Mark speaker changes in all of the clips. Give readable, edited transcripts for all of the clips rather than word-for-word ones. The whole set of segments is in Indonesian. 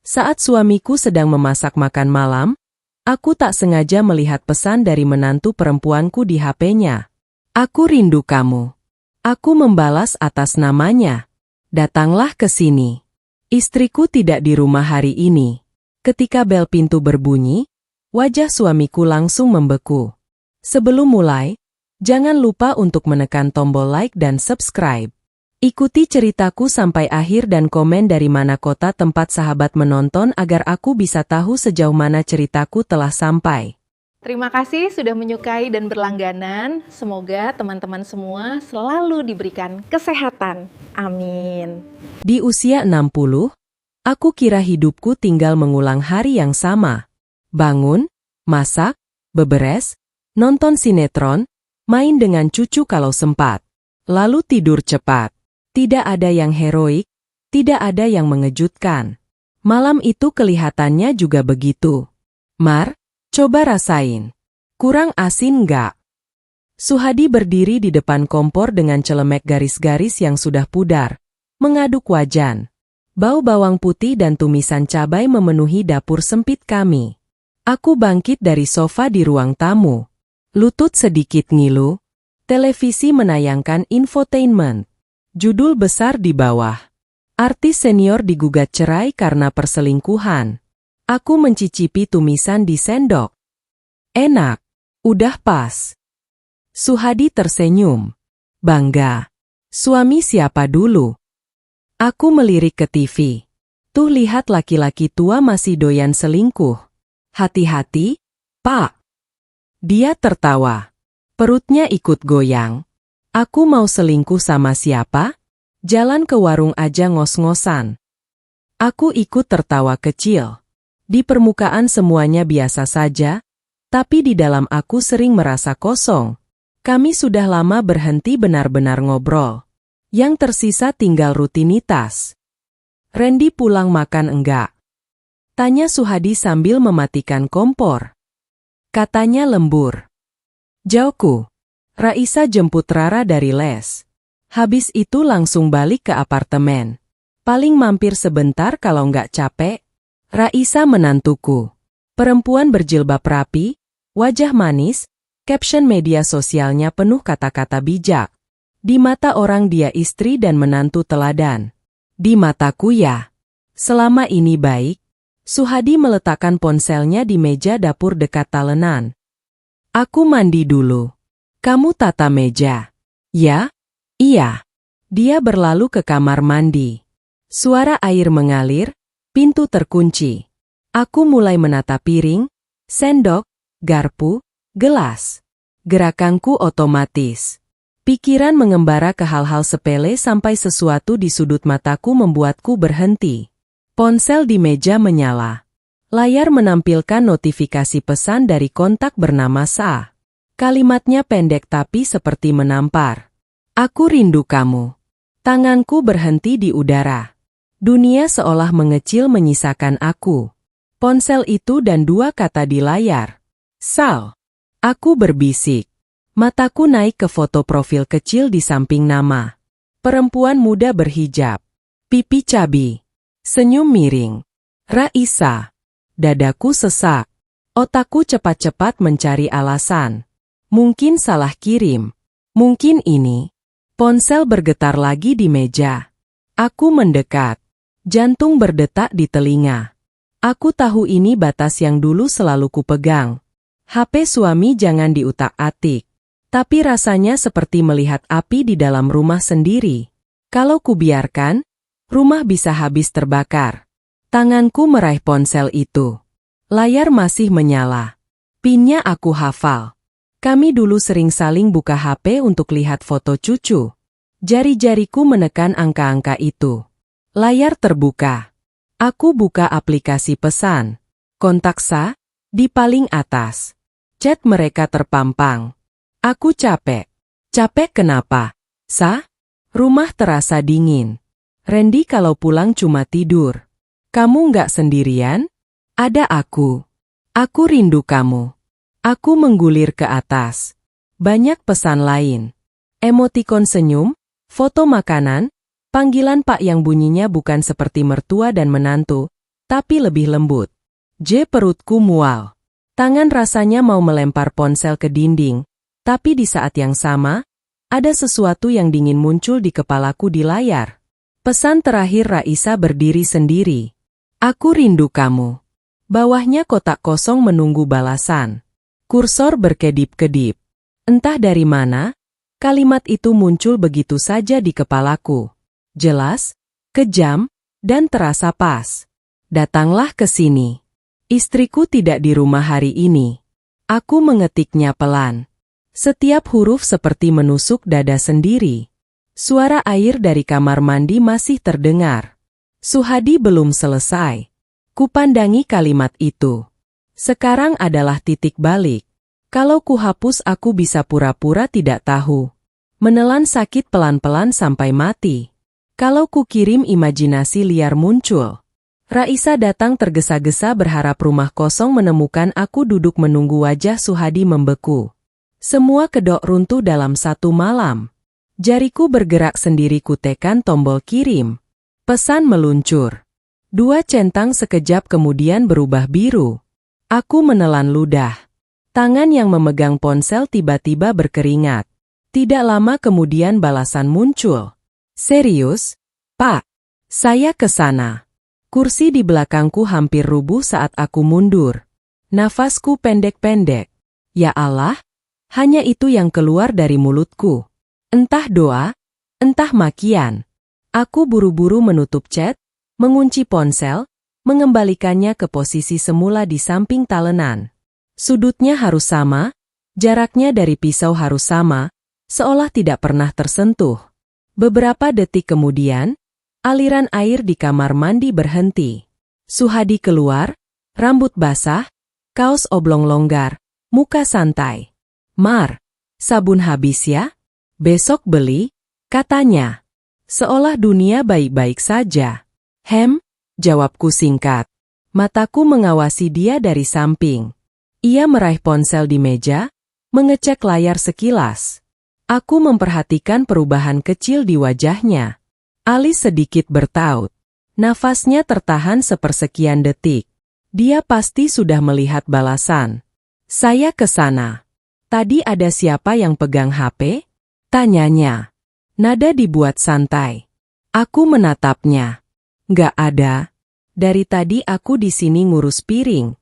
Speaker 1: Saat suamiku sedang memasak makan malam, aku tak sengaja melihat pesan dari menantu perempuanku di HP-nya. Aku rindu kamu. Aku membalas atas namanya. Datanglah ke sini. Istriku tidak di rumah hari ini. Ketika bel pintu berbunyi, wajah suamiku langsung membeku. Sebelum mulai, jangan lupa untuk menekan tombol like dan subscribe. Ikuti ceritaku sampai akhir dan komen dari mana kota tempat sahabat menonton agar aku bisa tahu sejauh mana ceritaku telah sampai.
Speaker 2: Terima kasih sudah menyukai dan berlangganan. Semoga teman-teman semua selalu diberikan kesehatan. Amin.
Speaker 1: Di usia 60, aku kira hidupku tinggal mengulang hari yang sama. Bangun, masak, beberes, nonton sinetron, main dengan cucu kalau sempat. Lalu tidur cepat. Tidak ada yang heroik, tidak ada yang mengejutkan. Malam itu kelihatannya juga begitu. Mar, coba rasain. Kurang asin nggak? Suhadi berdiri di depan kompor dengan celemek garis-garis yang sudah pudar, mengaduk wajan. Bau bawang putih dan tumisan cabai memenuhi dapur sempit kami. Aku bangkit dari sofa di ruang tamu. Lutut sedikit ngilu. Televisi menayangkan infotainment. Judul besar di bawah. Artis senior digugat cerai karena perselingkuhan. Aku mencicipi tumisan di sendok. Enak. Udah pas. Suhadi tersenyum. Bangga. Suami siapa dulu? Aku melirik ke TV. Tuh lihat laki-laki tua masih doyan selingkuh. Hati-hati, Pak. Dia tertawa. Perutnya ikut goyang. Aku mau selingkuh sama siapa? Jalan ke warung aja ngos-ngosan. Aku ikut tertawa kecil. Di permukaan semuanya biasa saja, tapi di dalam aku sering merasa kosong. Kami sudah lama berhenti benar-benar ngobrol. Yang tersisa tinggal rutinitas. Randy pulang makan enggak? Tanya Suhadi sambil mematikan kompor. Katanya lembur. Jauhku. Raisa jemput Rara dari les. Habis itu langsung balik ke apartemen. Paling mampir sebentar kalau nggak capek. Raisa menantuku. Perempuan berjilbab rapi, wajah manis, caption media sosialnya penuh kata-kata bijak. Di mata orang dia istri dan menantu teladan. Di mataku ya. Selama ini baik. Suhadi meletakkan ponselnya di meja dapur dekat talenan. Aku mandi dulu. Kamu tata meja. Ya? Iya. Dia berlalu ke kamar mandi. Suara air mengalir, pintu terkunci. Aku mulai menata piring, sendok, garpu, gelas. Gerakanku otomatis. Pikiran mengembara ke hal-hal sepele sampai sesuatu di sudut mataku membuatku berhenti. Ponsel di meja menyala. Layar menampilkan notifikasi pesan dari kontak bernama Sa. Kalimatnya pendek tapi seperti menampar. Aku rindu kamu. Tanganku berhenti di udara. Dunia seolah mengecil menyisakan aku. Ponsel itu dan dua kata di layar. Sal. Aku berbisik. Mataku naik ke foto profil kecil di samping nama. Perempuan muda berhijab. Pipi cabi. Senyum miring. Raisa. Dadaku sesak. Otakku cepat-cepat mencari alasan. Mungkin salah kirim. Mungkin ini. Ponsel bergetar lagi di meja. Aku mendekat. Jantung berdetak di telinga. Aku tahu ini batas yang dulu selalu kupegang. HP suami jangan diutak-atik. Tapi rasanya seperti melihat api di dalam rumah sendiri. Kalau kubiarkan, rumah bisa habis terbakar. Tanganku meraih ponsel itu. Layar masih menyala. PIN-nya aku hafal. Kami dulu sering saling buka HP untuk lihat foto cucu. Jari-jariku menekan angka-angka itu. Layar terbuka. Aku buka aplikasi pesan. Kontak Sa, di paling atas. Chat mereka terpampang. Aku capek. Capek kenapa? Sa? Rumah terasa dingin. Randy kalau pulang cuma tidur. Kamu nggak sendirian? Ada aku. Aku rindu kamu. Aku menggulir ke atas. Banyak pesan lain. Emotikon senyum, foto makanan, panggilan Pak yang bunyinya bukan seperti mertua dan menantu, tapi lebih lembut. Perutku mual. Tangan rasanya mau melempar ponsel ke dinding, tapi di saat yang sama, ada sesuatu yang dingin muncul di kepalaku di layar. Pesan terakhir Raisa berdiri sendiri. Aku rindu kamu. Bawahnya kotak kosong menunggu balasan. Kursor berkedip-kedip. Entah dari mana, kalimat itu muncul begitu saja di kepalaku. Jelas, kejam, dan terasa pas. Datanglah ke sini. Istriku tidak di rumah hari ini. Aku mengetiknya pelan. Setiap huruf seperti menusuk dada sendiri. Suara air dari kamar mandi masih terdengar. Suhadi belum selesai. Kupandangi kalimat itu. Sekarang adalah titik balik. Kalau kuhapus aku bisa pura-pura tidak tahu. Menelan sakit pelan-pelan sampai mati. Kalau kukirim imajinasi liar muncul. Raisa datang tergesa-gesa berharap rumah kosong menemukan aku duduk menunggu wajah Suhadi membeku. Semua kedok runtuh dalam satu malam. Jariku bergerak sendiri kutekan tombol kirim. Pesan meluncur. 2 centang sekejap kemudian berubah biru. Aku menelan ludah. Tangan yang memegang ponsel tiba-tiba berkeringat. Tidak lama kemudian balasan muncul. Serius? Pak, saya ke sana. Kursi di belakangku hampir rubuh saat aku mundur. Nafasku pendek-pendek. Ya Allah, hanya itu yang keluar dari mulutku. Entah doa, entah makian. Aku buru-buru menutup chat, mengunci ponsel, mengembalikannya ke posisi semula di samping talenan. Sudutnya harus sama, jaraknya dari pisau harus sama, seolah tidak pernah tersentuh. Beberapa detik kemudian, aliran air di kamar mandi berhenti. Suhadi keluar, rambut basah, kaos oblong longgar, muka santai. Mar, sabun habis ya? Besok beli, katanya. Seolah dunia baik-baik saja. Jawabku singkat. Mataku mengawasi dia dari samping. Ia meraih ponsel di meja, mengecek layar sekilas. Aku memperhatikan perubahan kecil di wajahnya. Alis sedikit bertaut. Nafasnya tertahan sepersekian detik. Dia pasti sudah melihat balasan. Saya ke sana. Tadi ada siapa yang pegang HP? Tanyanya. Nada dibuat santai. Aku menatapnya. Nggak ada. Dari tadi aku di sini ngurus piring.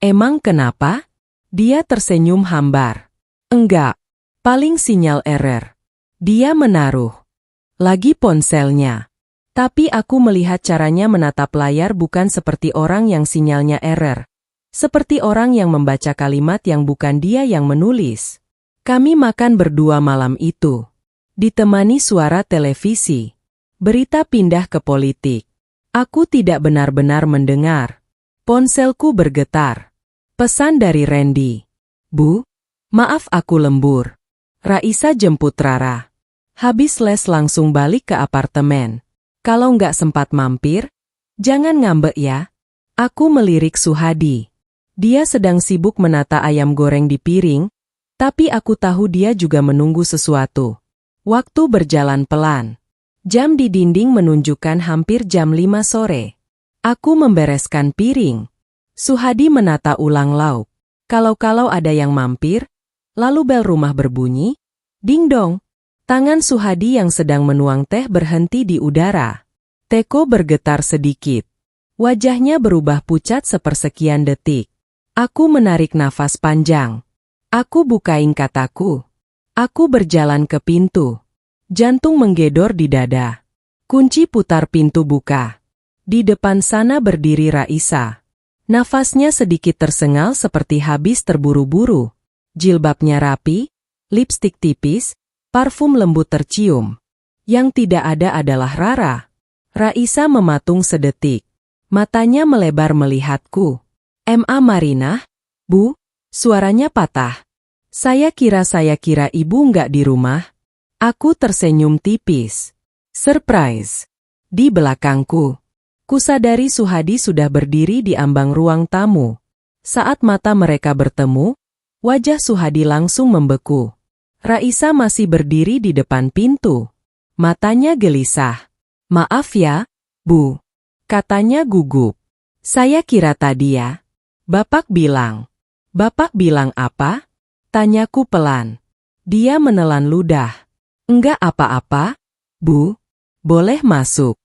Speaker 1: Emang kenapa? Dia tersenyum hambar. Enggak. Paling sinyal error. Dia menaruh lagi ponselnya. Tapi aku melihat caranya menatap layar bukan seperti orang yang sinyalnya error. Seperti orang yang membaca kalimat yang bukan dia yang menulis. Kami makan berdua malam itu. Ditemani suara televisi. Berita pindah ke politik. Aku tidak benar-benar mendengar. Ponselku bergetar. Pesan dari Randy. Bu, maaf aku lembur. Raisa jemput Rara. Habis les langsung balik ke apartemen. Kalau nggak sempat mampir, jangan ngambek ya. Aku melirik Suhadi. Dia sedang sibuk menata ayam goreng di piring, tapi aku tahu dia juga menunggu sesuatu. Waktu berjalan pelan. Jam di dinding menunjukkan hampir jam 5 sore. Aku membereskan piring. Suhadi menata ulang lauk. Kalau-kalau ada yang mampir, lalu bel rumah berbunyi. Ding dong. Tangan Suhadi yang sedang menuang teh berhenti di udara. Teko bergetar sedikit. Wajahnya berubah pucat sepersekian detik. Aku menarik nafas panjang. Aku bukain kataku. Aku berjalan ke pintu. Jantung menggedor di dada. Kunci putar pintu buka. Di depan sana berdiri Raisa. Nafasnya sedikit tersengal seperti habis terburu-buru. Jilbabnya rapi, lipstik tipis, parfum lembut tercium. Yang tidak ada adalah Rara. Raisa mematung sedetik. Matanya melebar melihatku. Ma Marinah? Bu, suaranya patah. Saya kira ibu nggak di rumah. Aku tersenyum tipis. Surprise. Di belakangku. Kusadari Suhadi sudah berdiri di ambang ruang tamu. Saat mata mereka bertemu, wajah Suhadi langsung membeku. Raisa masih berdiri di depan pintu. Matanya gelisah. Maaf ya, Bu. Katanya gugup. Saya kira tadi ya. Bapak bilang. Bapak bilang apa? Tanyaku pelan. Dia menelan ludah. Enggak apa-apa, Bu. Boleh masuk.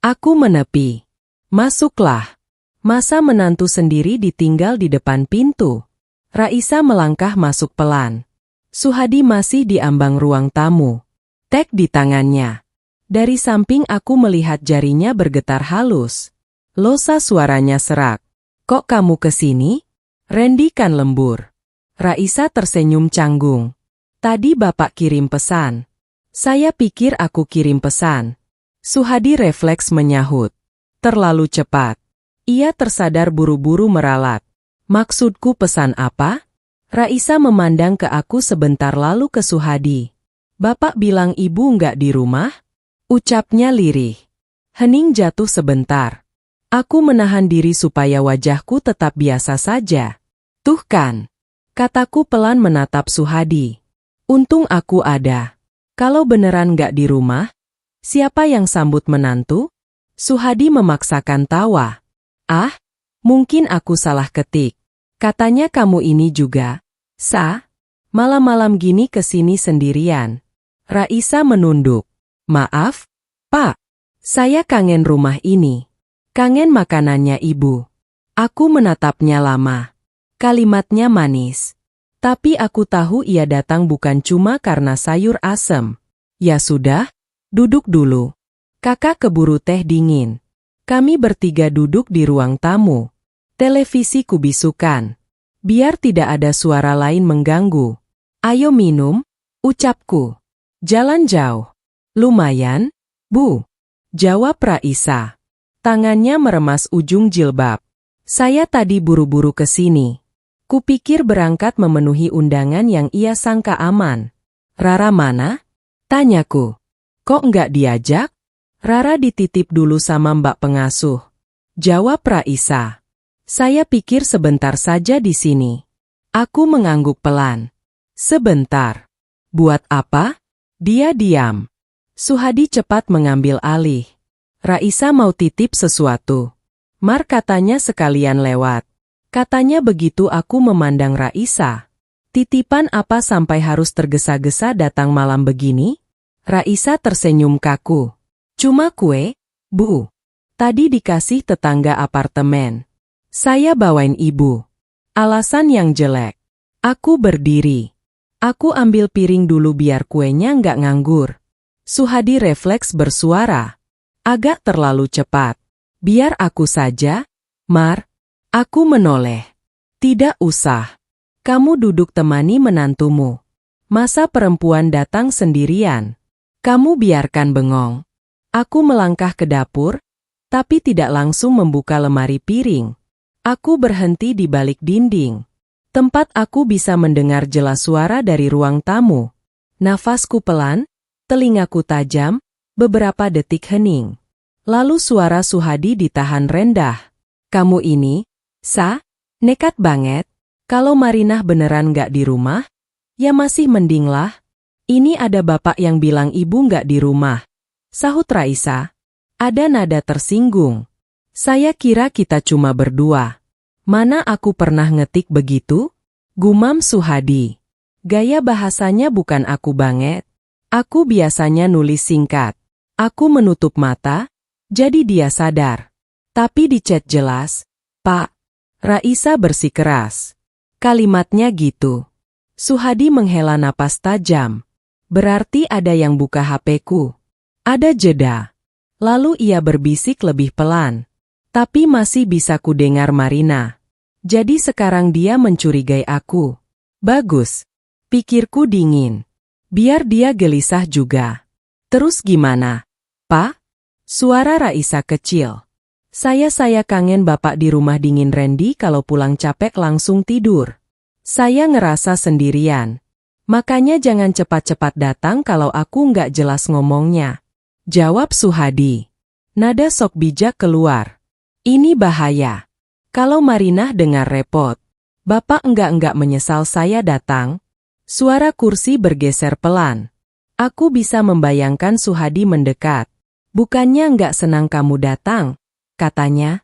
Speaker 1: Aku menepi. Masuklah. Masa menantu sendiri ditinggal di depan pintu. Raisa melangkah masuk pelan. Suhadi masih di ambang ruang tamu. Tag di tangannya. Dari samping aku melihat jarinya bergetar halus. Losa suaranya serak. Kok kamu kesini? Randy kan lembur. Raisa tersenyum canggung. Tadi Bapak kirim pesan. Saya pikir aku kirim pesan. Suhadi refleks menyahut. Terlalu cepat. Ia tersadar buru-buru meralat. Maksudku pesan apa? Raisa memandang ke aku sebentar lalu ke Suhadi. Bapak bilang ibu nggak di rumah? Ucapnya lirih. Hening jatuh sebentar. Aku menahan diri supaya wajahku tetap biasa saja. Tuh kan. Kataku pelan menatap Suhadi. Untung aku ada. Kalau beneran nggak di rumah, siapa yang sambut menantu? Suhadi memaksakan tawa. Ah, mungkin aku salah ketik. Katanya kamu ini juga. Malam-malam gini kesini sendirian. Raisa menunduk. Maaf, Pak. Saya kangen rumah ini. Kangen makanannya ibu. Aku menatapnya lama. Kalimatnya manis. Tapi aku tahu ia datang bukan cuma karena sayur asem. Ya sudah, duduk dulu. Kakak keburu teh dingin. Kami bertiga duduk di ruang tamu. Televisi kubisukan. Biar tidak ada suara lain mengganggu. Ayo minum, ucapku. Jalan jauh. Lumayan, Bu. Jawab Raisa. Tangannya meremas ujung jilbab. Saya tadi buru-buru ke sini. Kupikir berangkat memenuhi undangan yang ia sangka aman. Rara mana? Tanyaku. Kok nggak diajak? Rara dititip dulu sama Mbak Pengasuh. Jawab Raisa. Saya pikir sebentar saja di sini. Aku mengangguk pelan. Sebentar. Buat apa? Dia diam. Suhadi cepat mengambil alih. Raisa mau titip sesuatu. Mar katanya sekalian lewat. Katanya begitu aku memandang Raisa. Titipan apa sampai harus tergesa-gesa datang malam begini? Raisa tersenyum kaku. Cuma kue, Bu. Tadi dikasih tetangga apartemen. Saya bawain ibu. Alasan yang jelek. Aku berdiri. Aku ambil piring dulu biar kuenya nggak nganggur. Suhadi refleks bersuara. Agak terlalu cepat. Biar aku saja, Mar. Aku menoleh. Tidak usah. Kamu duduk temani menantumu. Masa perempuan datang sendirian? Kamu biarkan bengong. Aku melangkah ke dapur, tapi tidak langsung membuka lemari piring. Aku berhenti di balik dinding. Tempat aku bisa mendengar jelas suara dari ruang tamu. Nafasku pelan, telingaku tajam, beberapa detik hening. Lalu suara Suhadi ditahan rendah. Kamu ini, nekat banget. Kalau Marinah beneran nggak di rumah, ya masih mending lah. Ini ada bapak yang bilang ibu nggak di rumah. Sahut Raisa. Ada nada tersinggung. Saya kira kita cuma berdua. Mana aku pernah ngetik begitu? Gumam Suhadi. Gaya bahasanya bukan aku banget. Aku biasanya nulis singkat. Aku menutup mata, jadi dia sadar. Tapi di chat jelas, Pak. Raisa bersikeras. Kalimatnya gitu. Suhadi menghela napas tajam. Berarti ada yang buka HP-ku. Ada jeda. Lalu ia berbisik lebih pelan. Tapi masih bisa kudengar Marina. Jadi sekarang dia mencurigai aku. Bagus. Pikirku dingin. Biar dia gelisah juga. Terus gimana, Pak? Suara Raisa kecil. Saya kangen bapak di rumah dingin Randy kalau pulang capek langsung tidur. Saya ngerasa sendirian. Makanya jangan cepat-cepat datang kalau aku nggak jelas ngomongnya. Jawab Suhadi. Nada sok bijak keluar. Ini bahaya. Kalau Marinah dengar repot. Bapak enggak menyesal saya datang. Suara kursi bergeser pelan. Aku bisa membayangkan Suhadi mendekat. Bukannya enggak senang kamu datang, katanya.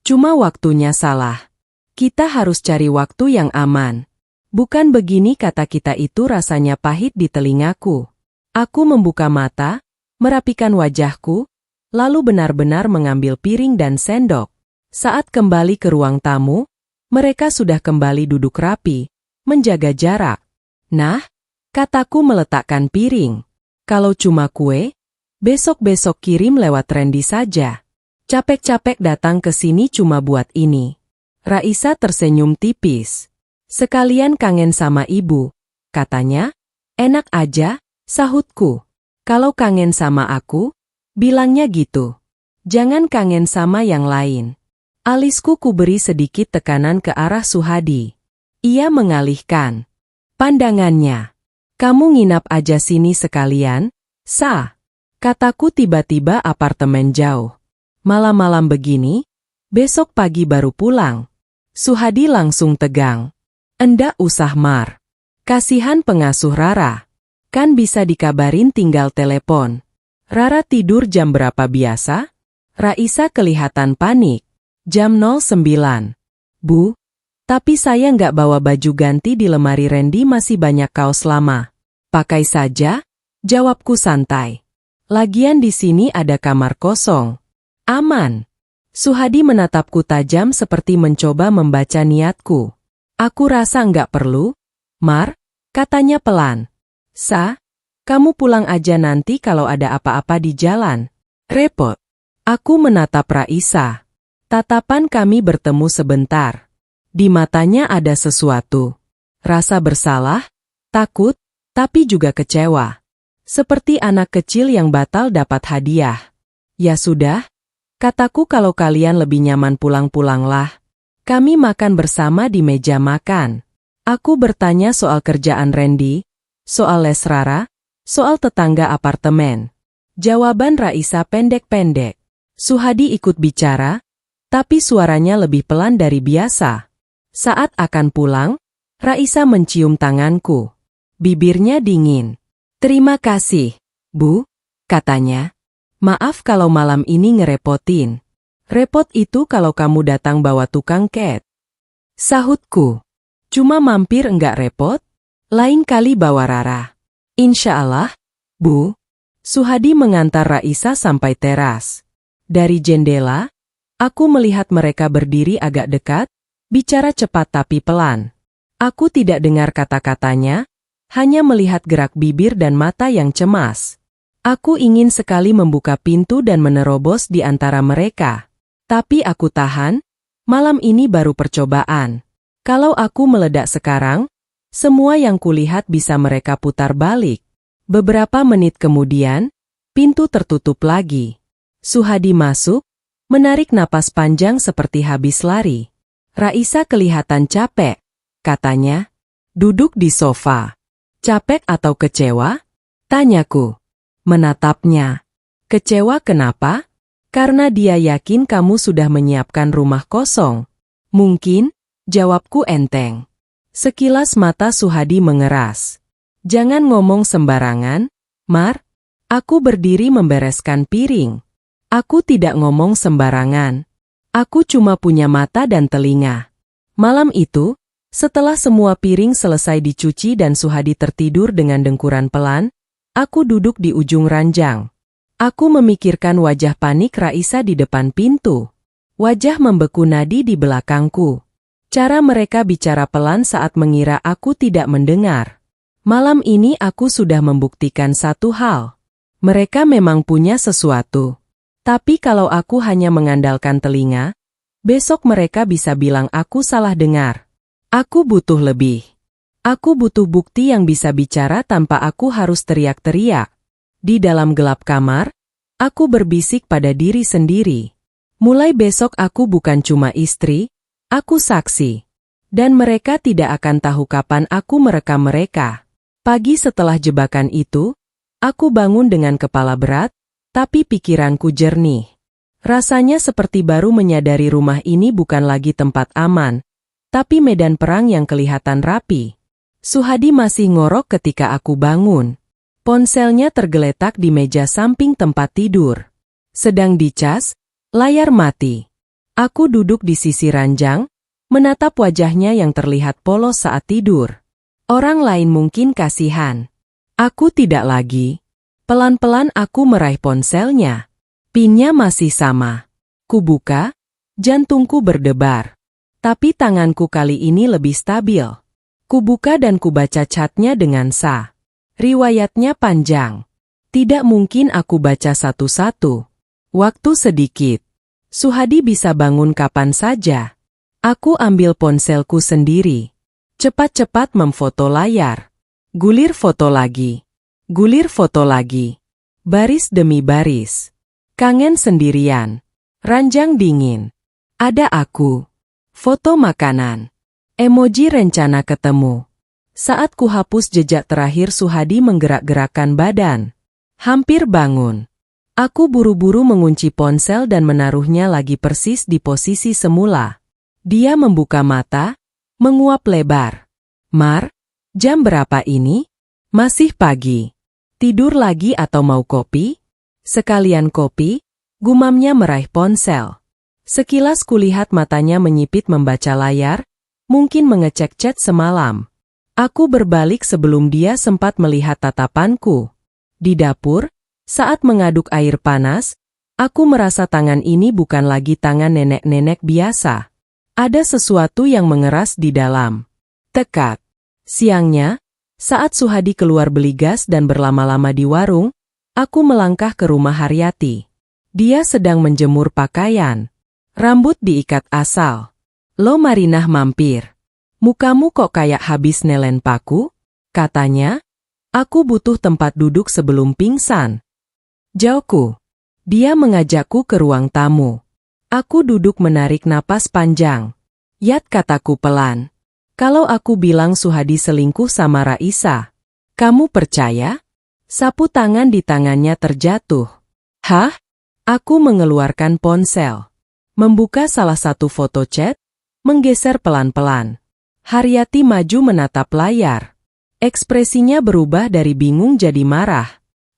Speaker 1: Cuma waktunya salah. Kita harus cari waktu yang aman. Bukan begini, kata kita itu rasanya pahit di telingaku. Aku membuka mata, merapikan wajahku, lalu benar-benar mengambil piring dan sendok. Saat kembali ke ruang tamu, mereka sudah kembali duduk rapi, menjaga jarak. Nah, kataku meletakkan piring. Kalau cuma kue, besok-besok kirim lewat Randy saja. Capek-capek datang ke sini cuma buat ini. Raisa tersenyum tipis. Sekalian kangen sama ibu, katanya. Enak aja, sahutku. Kalau kangen sama aku, bilangnya gitu. Jangan kangen sama yang lain. Alisku kuberi sedikit tekanan ke arah Suhadi. Ia mengalihkan pandangannya. Kamu nginap aja sini sekalian, Sa. Kataku tiba-tiba apartemen jauh. Malam-malam begini, besok pagi baru pulang. Suhadi langsung tegang. Endak usah Mar. Kasihan pengasuh Rara. Kan bisa dikabarin tinggal telepon. Rara tidur jam berapa biasa? Raisa kelihatan panik. Jam 09. Bu, tapi saya nggak bawa baju ganti, di lemari Randy masih banyak kaos lama. Pakai saja, jawabku santai. Lagian di sini ada kamar kosong. Aman. Suhadi menatapku tajam seperti mencoba membaca niatku. Aku rasa nggak perlu, Mar, katanya pelan. Sa, kamu pulang aja nanti kalau ada apa-apa di jalan. Repot. Aku menatap Raisa. Tatapan kami bertemu sebentar. Di matanya ada sesuatu. Rasa bersalah, takut, tapi juga kecewa. Seperti anak kecil yang batal dapat hadiah. Ya sudah, kataku, kalau kalian lebih nyaman pulang-pulanglah. Kami makan bersama di meja makan. Aku bertanya soal kerjaan Randy, soal les Rara, soal tetangga apartemen. Jawaban Raisa pendek-pendek. Suhadi ikut bicara, tapi suaranya lebih pelan dari biasa. Saat akan pulang, Raisa mencium tanganku. Bibirnya dingin. Terima kasih, Bu, katanya. Maaf kalau malam ini ngerepotin. Repot itu kalau kamu datang bawa tukang cat. Sahutku. Cuma mampir enggak repot? Lain kali bawa Rara. Insya Allah, Bu. Suhadi mengantar Raisa sampai teras. Dari jendela, aku melihat mereka berdiri agak dekat, bicara cepat tapi pelan. Aku tidak dengar kata-katanya, hanya melihat gerak bibir dan mata yang cemas. Aku ingin sekali membuka pintu dan menerobos di antara mereka. Tapi aku tahan, malam ini baru percobaan. Kalau aku meledak sekarang, semua yang kulihat bisa mereka putar balik. Beberapa menit kemudian, pintu tertutup lagi. Suhadi masuk, menarik napas panjang seperti habis lari. Raisa kelihatan capek, katanya. Duduk di sofa. Capek atau kecewa? Tanyaku. Menatapnya. Kecewa kenapa? Karena dia yakin kamu sudah menyiapkan rumah kosong. Mungkin, jawabku enteng. Sekilas mata Suhadi mengeras. Jangan ngomong sembarangan, Mar. Aku berdiri membereskan piring. Aku tidak ngomong sembarangan. Aku cuma punya mata dan telinga. Malam itu, setelah semua piring selesai dicuci dan Suhadi tertidur dengan dengkuran pelan, aku duduk di ujung ranjang. Aku memikirkan wajah panik Raisa di depan pintu. Wajah membeku nadi di belakangku. Cara mereka bicara pelan saat mengira aku tidak mendengar. Malam ini aku sudah membuktikan satu hal. Mereka memang punya sesuatu. Tapi kalau aku hanya mengandalkan telinga, besok mereka bisa bilang aku salah dengar. Aku butuh lebih. Aku butuh bukti yang bisa bicara tanpa aku harus teriak-teriak. Di dalam gelap kamar, aku berbisik pada diri sendiri. Mulai besok aku bukan cuma istri, aku saksi. Dan mereka tidak akan tahu kapan aku merekam mereka. Pagi setelah jebakan itu, aku bangun dengan kepala berat, tapi pikiranku jernih. Rasanya seperti baru menyadari rumah ini bukan lagi tempat aman, tapi medan perang yang kelihatan rapi. Suhadi masih ngorok ketika aku bangun. Ponselnya tergeletak di meja samping tempat tidur. Sedang dicas, layar mati. Aku duduk di sisi ranjang, menatap wajahnya yang terlihat polos saat tidur. Orang lain mungkin kasihan. Aku tidak lagi. Pelan-pelan aku meraih ponselnya. Pinnya masih sama. Kubuka, jantungku berdebar. Tapi tanganku kali ini lebih stabil. Kubuka dan kubaca catnya dengan sah. Riwayatnya panjang. Tidak mungkin aku baca satu-satu. Waktu sedikit. Suhadi bisa bangun kapan saja. Aku ambil ponselku sendiri. Cepat-cepat memfoto layar. Gulir foto lagi. Gulir foto lagi. Baris demi baris. Kangen sendirian. Ranjang dingin. Ada aku. Foto makanan. Emoji rencana ketemu. Saat ku hapus jejak terakhir Suhadi menggerak-gerakkan badan. Hampir bangun. Aku buru-buru mengunci ponsel dan menaruhnya lagi persis di posisi semula. Dia membuka mata, menguap lebar. Mar, jam berapa ini? Masih pagi. Tidur lagi atau mau kopi? Sekalian kopi, gumamnya meraih ponsel. Sekilas kulihat matanya menyipit membaca layar, mungkin mengecek chat semalam. Aku berbalik sebelum dia sempat melihat tatapanku. Di dapur, saat mengaduk air panas, aku merasa tangan ini bukan lagi tangan nenek-nenek biasa. Ada sesuatu yang mengeras di dalam. Tekad. Siangnya, saat Suhadi keluar beli gas dan berlama-lama di warung, aku melangkah ke rumah Haryati. Dia sedang menjemur pakaian. Rambut diikat asal. Lo Marinah mampir. Mukamu kok kayak habis nelen paku? Katanya, aku butuh tempat duduk sebelum pingsan. Jauhku. Dia mengajakku ke ruang tamu. Aku duduk menarik napas panjang. Yat, kataku pelan. Kalau aku bilang Suhadi selingkuh sama Raisa, kamu percaya? Sapu tangan di tangannya terjatuh. Hah? Aku mengeluarkan ponsel. Membuka salah satu foto chat, menggeser pelan-pelan. Haryati maju menatap layar. Ekspresinya berubah dari bingung jadi marah.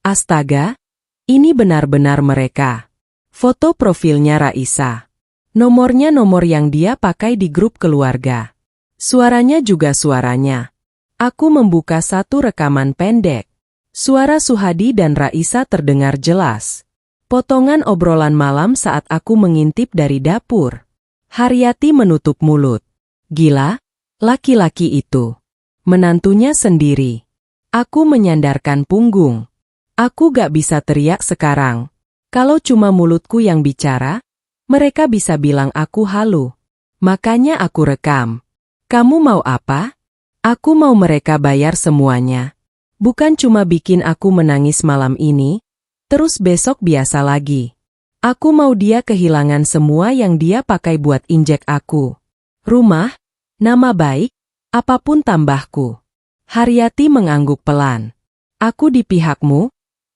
Speaker 1: Astaga, ini benar-benar mereka. Foto profilnya Raisa. Nomornya nomor yang dia pakai di grup keluarga. Suaranya juga suaranya. Aku membuka satu rekaman pendek. Suara Suhadi dan Raisa terdengar jelas. Potongan obrolan malam saat aku mengintip dari dapur. Haryati menutup mulut. Gila, laki-laki itu. Menantunya sendiri. Aku menyandarkan punggung. Aku gak bisa teriak sekarang. Kalau cuma mulutku yang bicara, mereka bisa bilang aku halu. Makanya aku rekam. Kamu mau apa? Aku mau mereka bayar semuanya. Bukan cuma bikin aku menangis malam ini, terus besok biasa lagi. Aku mau dia kehilangan semua yang dia pakai buat injek aku. Rumah, nama baik, apapun tambahku. Haryati mengangguk pelan. Aku di pihakmu,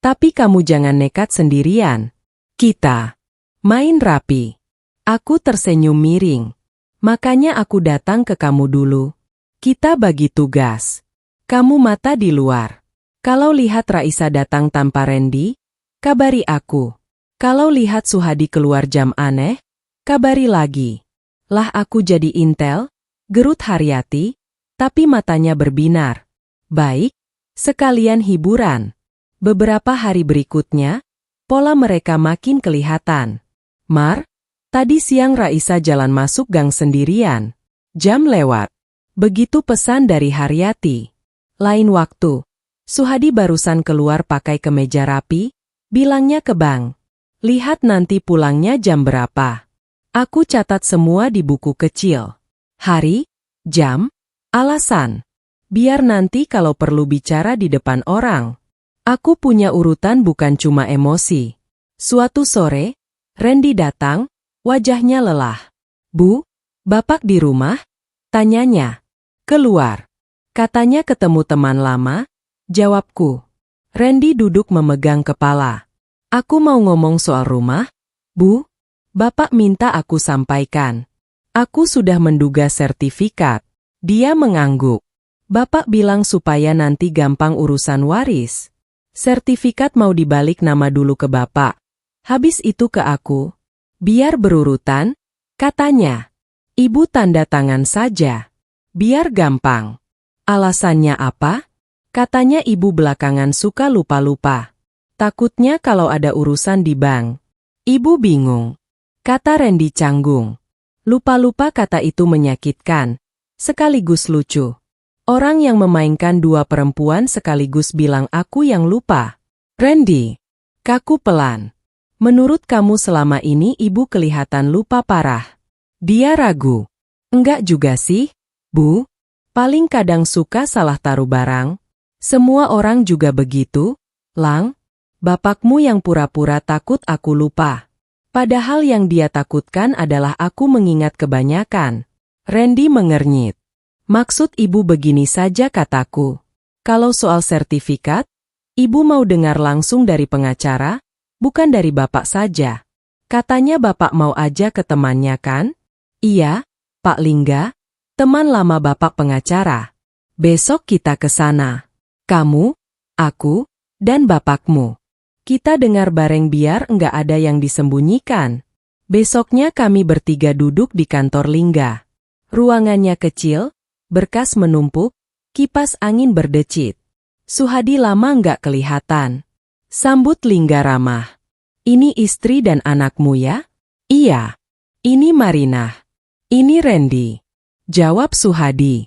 Speaker 1: tapi kamu jangan nekat sendirian. Kita main rapi. Aku tersenyum miring. Makanya aku datang ke kamu dulu. Kita bagi tugas. Kamu mata di luar. Kalau lihat Raisa datang tanpa Randy, kabari aku. Kalau lihat Suhadi keluar jam aneh, kabari lagi. Lah aku jadi intel, gerut Haryati, tapi matanya berbinar. Baik, sekalian hiburan. Beberapa hari berikutnya, pola mereka makin kelihatan. Mar, tadi siang Raisa jalan masuk gang sendirian. Jam lewat. Begitu pesan dari Haryati. Lain waktu, Suhadi barusan keluar pakai kemeja rapi, bilangnya ke bank. Lihat nanti pulangnya jam berapa. Aku catat semua di buku kecil. Hari, jam, alasan. Biar nanti kalau perlu bicara di depan orang. Aku punya urutan bukan cuma emosi. Suatu sore, Randy datang, wajahnya lelah. Bu, Bapak di rumah? Tanyanya. Keluar. Katanya ketemu teman lama, jawabku. Randy duduk memegang kepala. Aku mau ngomong soal rumah, Bu. Bapak minta aku sampaikan. Aku sudah menduga sertifikat. Dia mengangguk. Bapak bilang supaya nanti gampang urusan waris. Sertifikat mau dibalik nama dulu ke Bapak. Habis itu ke aku. Biar berurutan, katanya. Ibu tanda tangan saja. Biar gampang. Alasannya apa? Katanya ibu belakangan suka lupa-lupa. Takutnya kalau ada urusan di bank. Ibu bingung. Kata Randy canggung. Lupa-lupa kata itu menyakitkan, sekaligus lucu. Orang yang memainkan dua perempuan sekaligus bilang aku yang lupa. Randy, kaku pelan. Menurut kamu selama ini ibu kelihatan lupa parah. Dia ragu. Enggak juga sih, Bu. Paling kadang suka salah taruh barang. Semua orang juga begitu, Lang. Bapakmu yang pura-pura takut aku lupa. Padahal yang dia takutkan adalah aku mengingat kebanyakan. Randy mengernyit. Maksud ibu begini saja kataku. Kalau soal sertifikat, ibu mau dengar langsung dari pengacara, bukan dari bapak saja. Katanya bapak mau aja ke temannya kan? Iya, Pak Lingga, teman lama bapak pengacara. Besok kita ke sana. Kamu, aku, dan bapakmu. Kita dengar bareng biar enggak ada yang disembunyikan. Besoknya kami bertiga duduk di kantor Lingga. Ruangannya kecil, berkas menumpuk, kipas angin berdecit. Suhadi lama enggak kelihatan. Sambut Lingga ramah. Ini istri dan anakmu ya? Iya. Ini Marinah. Ini Randy. Jawab Suhadi.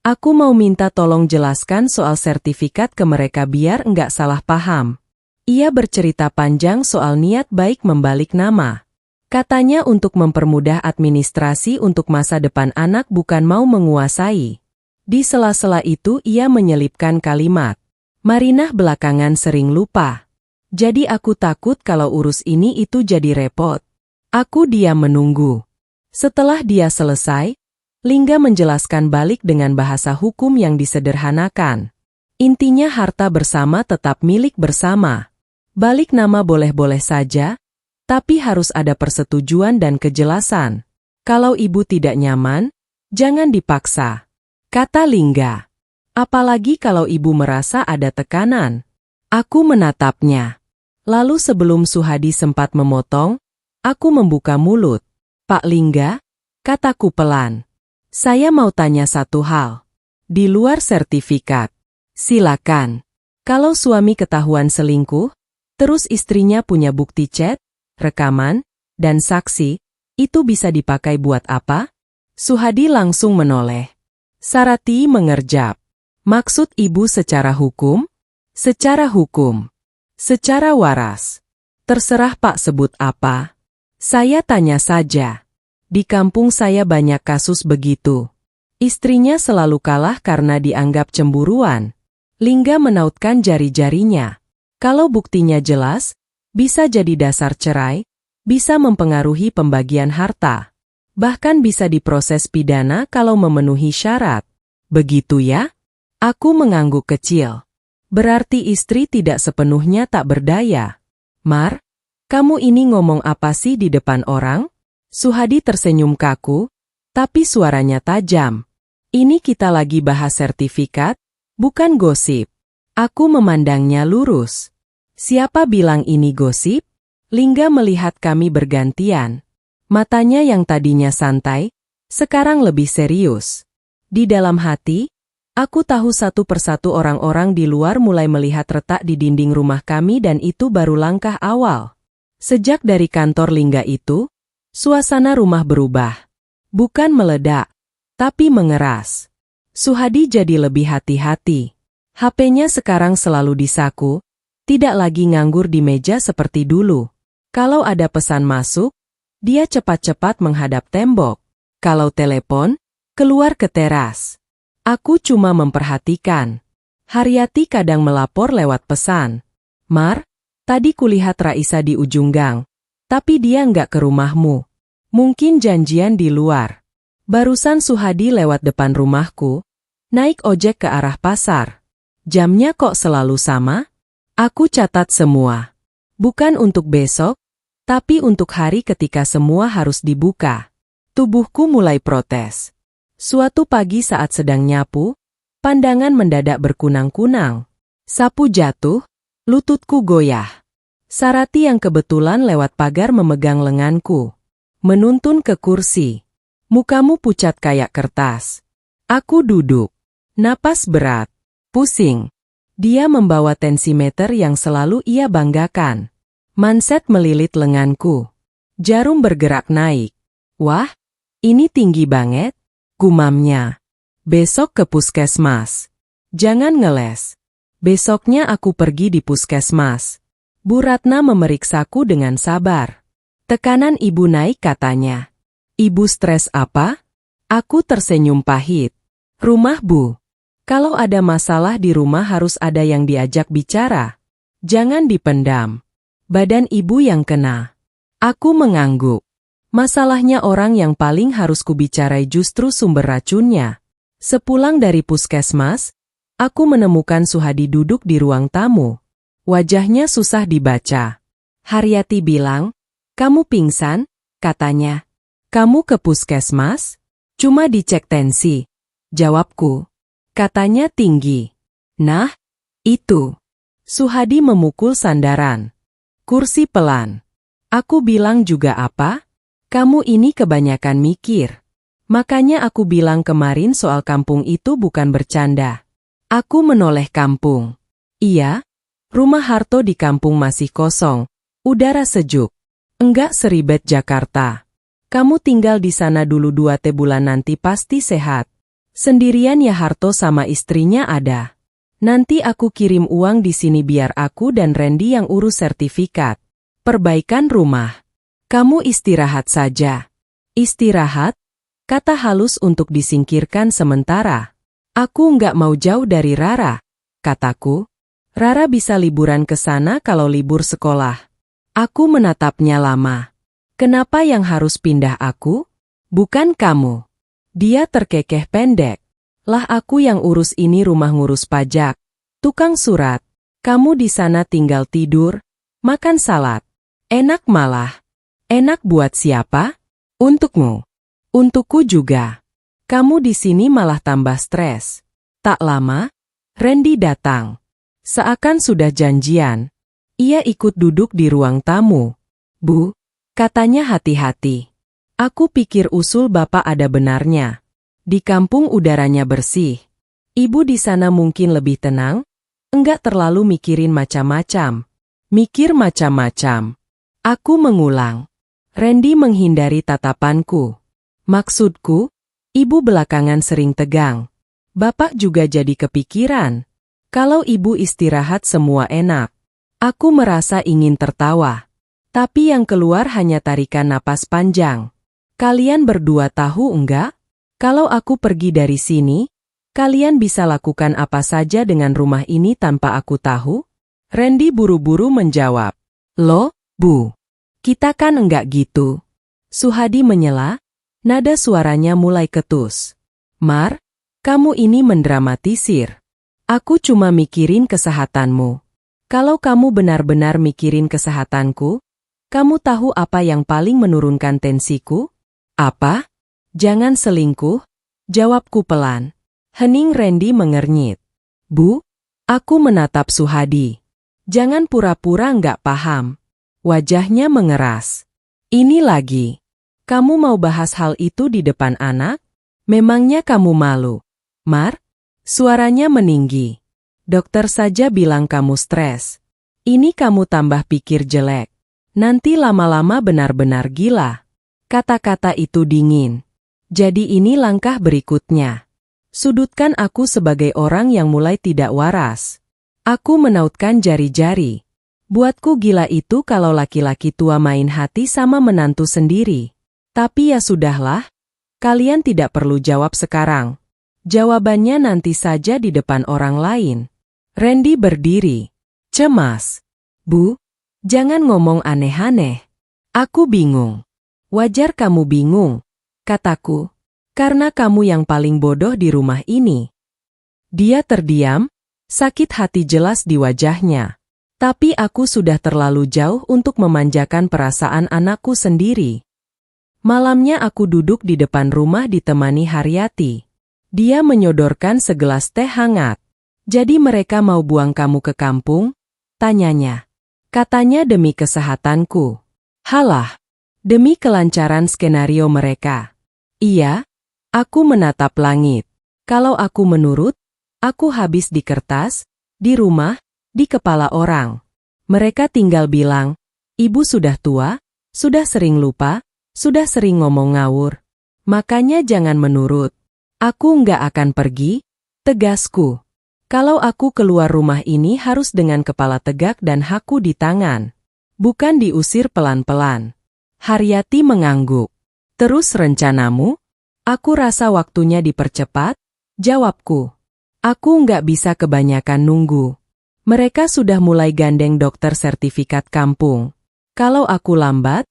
Speaker 1: Aku mau minta tolong jelaskan soal sertifikat ke mereka biar enggak salah paham. Ia bercerita panjang soal niat baik membalik nama. Katanya untuk mempermudah administrasi untuk masa depan anak bukan mau menguasai. Di sela-sela itu ia menyelipkan kalimat. Marinah belakangan sering lupa. Jadi aku takut kalau urus ini itu jadi repot. Aku diam menunggu. Setelah dia selesai, Lingga menjelaskan balik dengan bahasa hukum yang disederhanakan. Intinya harta bersama tetap milik bersama. Balik nama boleh-boleh saja, tapi harus ada persetujuan dan kejelasan. Kalau ibu tidak nyaman, jangan dipaksa. Kata Lingga. Apalagi kalau ibu merasa ada tekanan. Aku menatapnya. Lalu sebelum Suhadi sempat memotong, aku membuka mulut. Pak Lingga, kataku pelan. Saya mau tanya satu hal. Di luar sertifikat. Silakan. Kalau suami ketahuan selingkuh, terus istrinya punya bukti chat, rekaman, dan saksi, itu bisa dipakai buat apa? Suhadi langsung menoleh. Sarati mengerjap. Maksud ibu secara hukum? Secara hukum. Secara waras. Terserah Pak sebut apa. Saya tanya saja. Di kampung saya banyak kasus begitu. Istrinya selalu kalah karena dianggap cemburuan. Lingga menautkan jari-jarinya. Kalau buktinya jelas, bisa jadi dasar cerai, bisa mempengaruhi pembagian harta. Bahkan bisa diproses pidana kalau memenuhi syarat. Begitu ya? Aku mengangguk kecil. Berarti istri tidak sepenuhnya tak berdaya. Mar, kamu ini ngomong apa sih di depan orang? Suhadi tersenyum kaku, tapi suaranya tajam. Ini kita lagi bahas sertifikat, bukan gosip. Aku memandangnya lurus. Siapa bilang ini gosip? Lingga melihat kami bergantian. Matanya yang tadinya santai, sekarang lebih serius. Di dalam hati, aku tahu satu persatu orang-orang di luar mulai melihat retak di dinding rumah kami dan itu baru langkah awal. Sejak dari kantor Lingga itu, suasana rumah berubah. Bukan meledak, tapi mengeras. Suhadi jadi lebih hati-hati. HP-nya sekarang selalu di saku, tidak lagi nganggur di meja seperti dulu. Kalau ada pesan masuk, dia cepat-cepat menghadap tembok. Kalau telepon, keluar ke teras. Aku cuma memperhatikan. Haryati kadang melapor lewat pesan. Mar, tadi kulihat Raisa di ujung gang. Tapi dia nggak ke rumahmu. Mungkin janjian di luar. Barusan Suhadi lewat depan rumahku, naik ojek ke arah pasar. Jamnya kok selalu sama? Aku catat semua. Bukan untuk besok, tapi untuk hari ketika semua harus dibuka. Tubuhku mulai protes. Suatu pagi saat sedang nyapu, pandangan mendadak berkunang-kunang. Sapu jatuh, lututku goyah. Sarati yang kebetulan lewat pagar memegang lenganku. menuntun ke kursi. Mukamu pucat kayak kertas. Aku duduk. Napas berat. Pusing. Dia membawa tensimeter yang selalu ia banggakan. Manset melilit lenganku. Jarum bergerak naik. Wah, ini tinggi banget, gumamnya. Besok ke puskesmas. Jangan ngeles. Besoknya aku pergi di puskesmas. Bu Ratna memeriksaku dengan sabar. Tekanan ibu naik katanya. Ibu stres apa? Aku tersenyum pahit. Rumah Bu. Kalau ada masalah di rumah harus ada yang diajak bicara. Jangan dipendam. Badan ibu yang kena. Aku mengangguk. Masalahnya orang yang paling harus kubicarai justru sumber racunnya. Sepulang dari puskesmas, aku menemukan Suhadi duduk di ruang tamu. Wajahnya susah dibaca. Haryati bilang, "Kamu pingsan?" katanya. "Kamu ke puskesmas?" "Cuma dicek tensi," jawabku. Katanya tinggi. Nah, itu. Suhadi memukul sandaran. Kursi pelan. Aku bilang juga apa? Kamu ini kebanyakan mikir. Makanya aku bilang kemarin soal kampung itu bukan bercanda. Aku menoleh kampung. Iya, rumah Harto di kampung masih kosong. Udara sejuk. Enggak seribet Jakarta. Kamu tinggal di sana dulu 2 bulan nanti pasti sehat. Sendirian ya Harto sama istrinya ada. Nanti aku kirim uang di sini biar aku dan Randy yang urus sertifikat. Perbaikan rumah. Kamu istirahat saja. Istirahat? Kata halus untuk disingkirkan sementara. Aku nggak mau jauh dari Rara, kataku. Rara bisa liburan ke sana kalau libur sekolah. Aku menatapnya lama. Kenapa yang harus pindah aku? Bukan kamu. Dia terkekeh pendek. Lah aku yang urus ini rumah ngurus pajak. Tukang surat. Kamu di sana tinggal tidur, makan salad. Enak malah. Enak buat siapa? Untukmu. Untukku juga. Kamu di sini malah tambah stres. Tak lama, Randy datang. Seakan sudah janjian. Ia ikut duduk di ruang tamu. Bu, katanya hati-hati. Aku pikir usul Bapak ada benarnya. Di kampung udaranya bersih. Ibu di sana mungkin lebih tenang, enggak terlalu mikirin macam-macam. Mikir macam-macam. Aku mengulang. Randy menghindari tatapanku. Maksudku, ibu belakangan sering tegang. Bapak juga jadi kepikiran. Kalau ibu istirahat semua enak. Aku merasa ingin tertawa. Tapi yang keluar hanya tarikan napas panjang. Kalian berdua tahu enggak? Kalau aku pergi dari sini, kalian bisa lakukan apa saja dengan rumah ini tanpa aku tahu? Randy buru-buru menjawab. Loh, Bu. Kita kan enggak gitu. Suhadi menyela, nada suaranya mulai ketus. Mar, kamu ini mendramatisir. Aku cuma mikirin kesehatanmu. Kalau kamu benar-benar mikirin kesehatanku, kamu tahu apa yang paling menurunkan tensiku? Apa? Jangan selingkuh, jawabku pelan. Hening Randy mengernyit. Bu, aku menatap Suhadi. Jangan pura-pura nggak paham. Wajahnya mengeras. Ini lagi. Kamu mau bahas hal itu di depan anak? Memangnya kamu malu? Mar? Suaranya meninggi. Dokter saja bilang kamu stres. Ini kamu tambah pikir jelek. Nanti lama-lama benar-benar gila. Kata-kata itu dingin. Jadi ini langkah berikutnya. Sudutkan aku sebagai orang yang mulai tidak waras. Aku menautkan jari-jari. Buatku gila itu kalau laki-laki tua main hati sama menantu sendiri. Tapi ya sudahlah. Kalian tidak perlu jawab sekarang. Jawabannya nanti saja di depan orang lain. Randy berdiri. Cemas. Bu, jangan ngomong aneh-aneh. Aku bingung. Wajar kamu bingung, kataku. Karena kamu yang paling bodoh di rumah ini. Dia terdiam, sakit hati jelas di wajahnya. Tapi aku sudah terlalu jauh untuk memanjakan perasaan anakku sendiri. Malamnya aku duduk di depan rumah ditemani Haryati. Dia menyodorkan segelas teh hangat. Jadi mereka mau buang kamu ke kampung? Tanyanya. Katanya demi kesehatanku. Halah. demi kelancaran skenario mereka. Iya, aku menatap langit. Kalau aku menurut, aku habis di kertas, di rumah, di kepala orang. Mereka tinggal bilang, ibu sudah tua, sudah sering lupa, sudah sering ngomong ngawur. Makanya jangan menurut. Aku nggak akan pergi, tegasku. Kalau aku keluar rumah ini harus dengan kepala tegak dan haku di tangan. Bukan diusir pelan-pelan. Haryati mengangguk. Terus rencanamu? Aku rasa waktunya dipercepat, jawabku. Aku nggak bisa kebanyakan nunggu. Mereka sudah mulai gandeng dokter sertifikat kampung. Kalau aku lambat,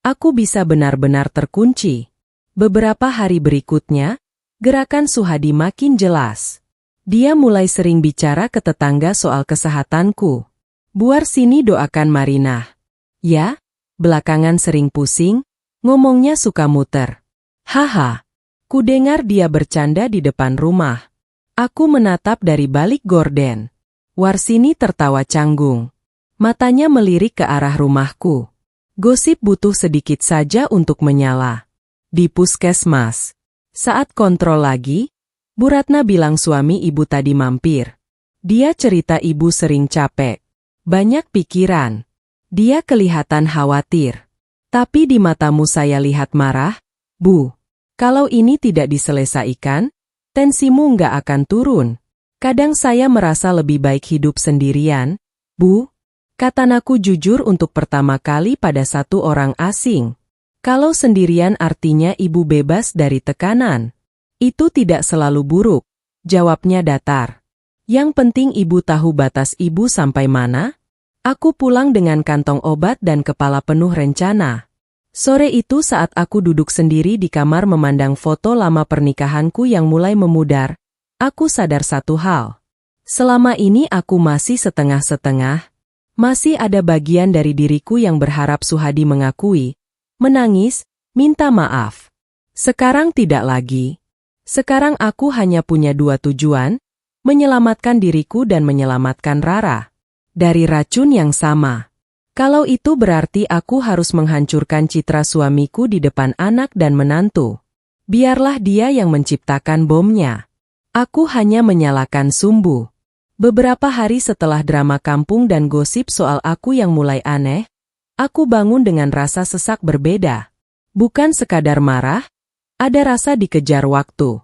Speaker 1: aku bisa benar-benar terkunci. Beberapa hari berikutnya, gerakan Suhadi makin jelas. Dia mulai sering bicara ke tetangga soal kesehatanku. Buar sini doakan Marinah. Ya, belakangan sering pusing, ngomongnya suka muter. Haha, ku dengar dia bercanda di depan rumah. Aku menatap dari balik gorden. Warsini tertawa canggung. Matanya melirik ke arah rumahku. Gosip butuh sedikit saja untuk menyala. Di puskesmas. Saat kontrol lagi, Bu Ratna bilang suami ibu tadi mampir. Dia cerita ibu sering capek. Banyak pikiran. Dia kelihatan khawatir. Tapi di matamu saya lihat marah. Bu, kalau ini tidak diselesaikan, tensimu nggak akan turun. Kadang saya merasa lebih baik hidup sendirian. Bu, kataku jujur untuk pertama kali pada satu orang asing. Kalau sendirian artinya ibu bebas dari tekanan. Itu tidak selalu buruk, jawabnya datar. Yang penting ibu tahu batas ibu sampai mana. Aku pulang dengan kantong obat dan kepala penuh rencana. Sore itu saat aku duduk sendiri di kamar memandang foto lama pernikahanku yang mulai memudar, aku sadar satu hal. Selama ini aku masih setengah-setengah. Masih ada bagian dari diriku yang berharap Suhadi mengakui, menangis, minta maaf. Sekarang tidak lagi. Sekarang aku hanya punya dua tujuan, menyelamatkan diriku dan menyelamatkan Rara. Dari racun yang sama. Kalau itu berarti aku harus menghancurkan citra suamiku di depan anak dan menantu. Biarlah dia yang menciptakan bomnya. Aku hanya menyalakan sumbu. Beberapa hari setelah drama kampung dan gosip soal aku yang mulai aneh, aku bangun dengan rasa sesak berbeda. Bukan sekadar marah, ada rasa dikejar waktu.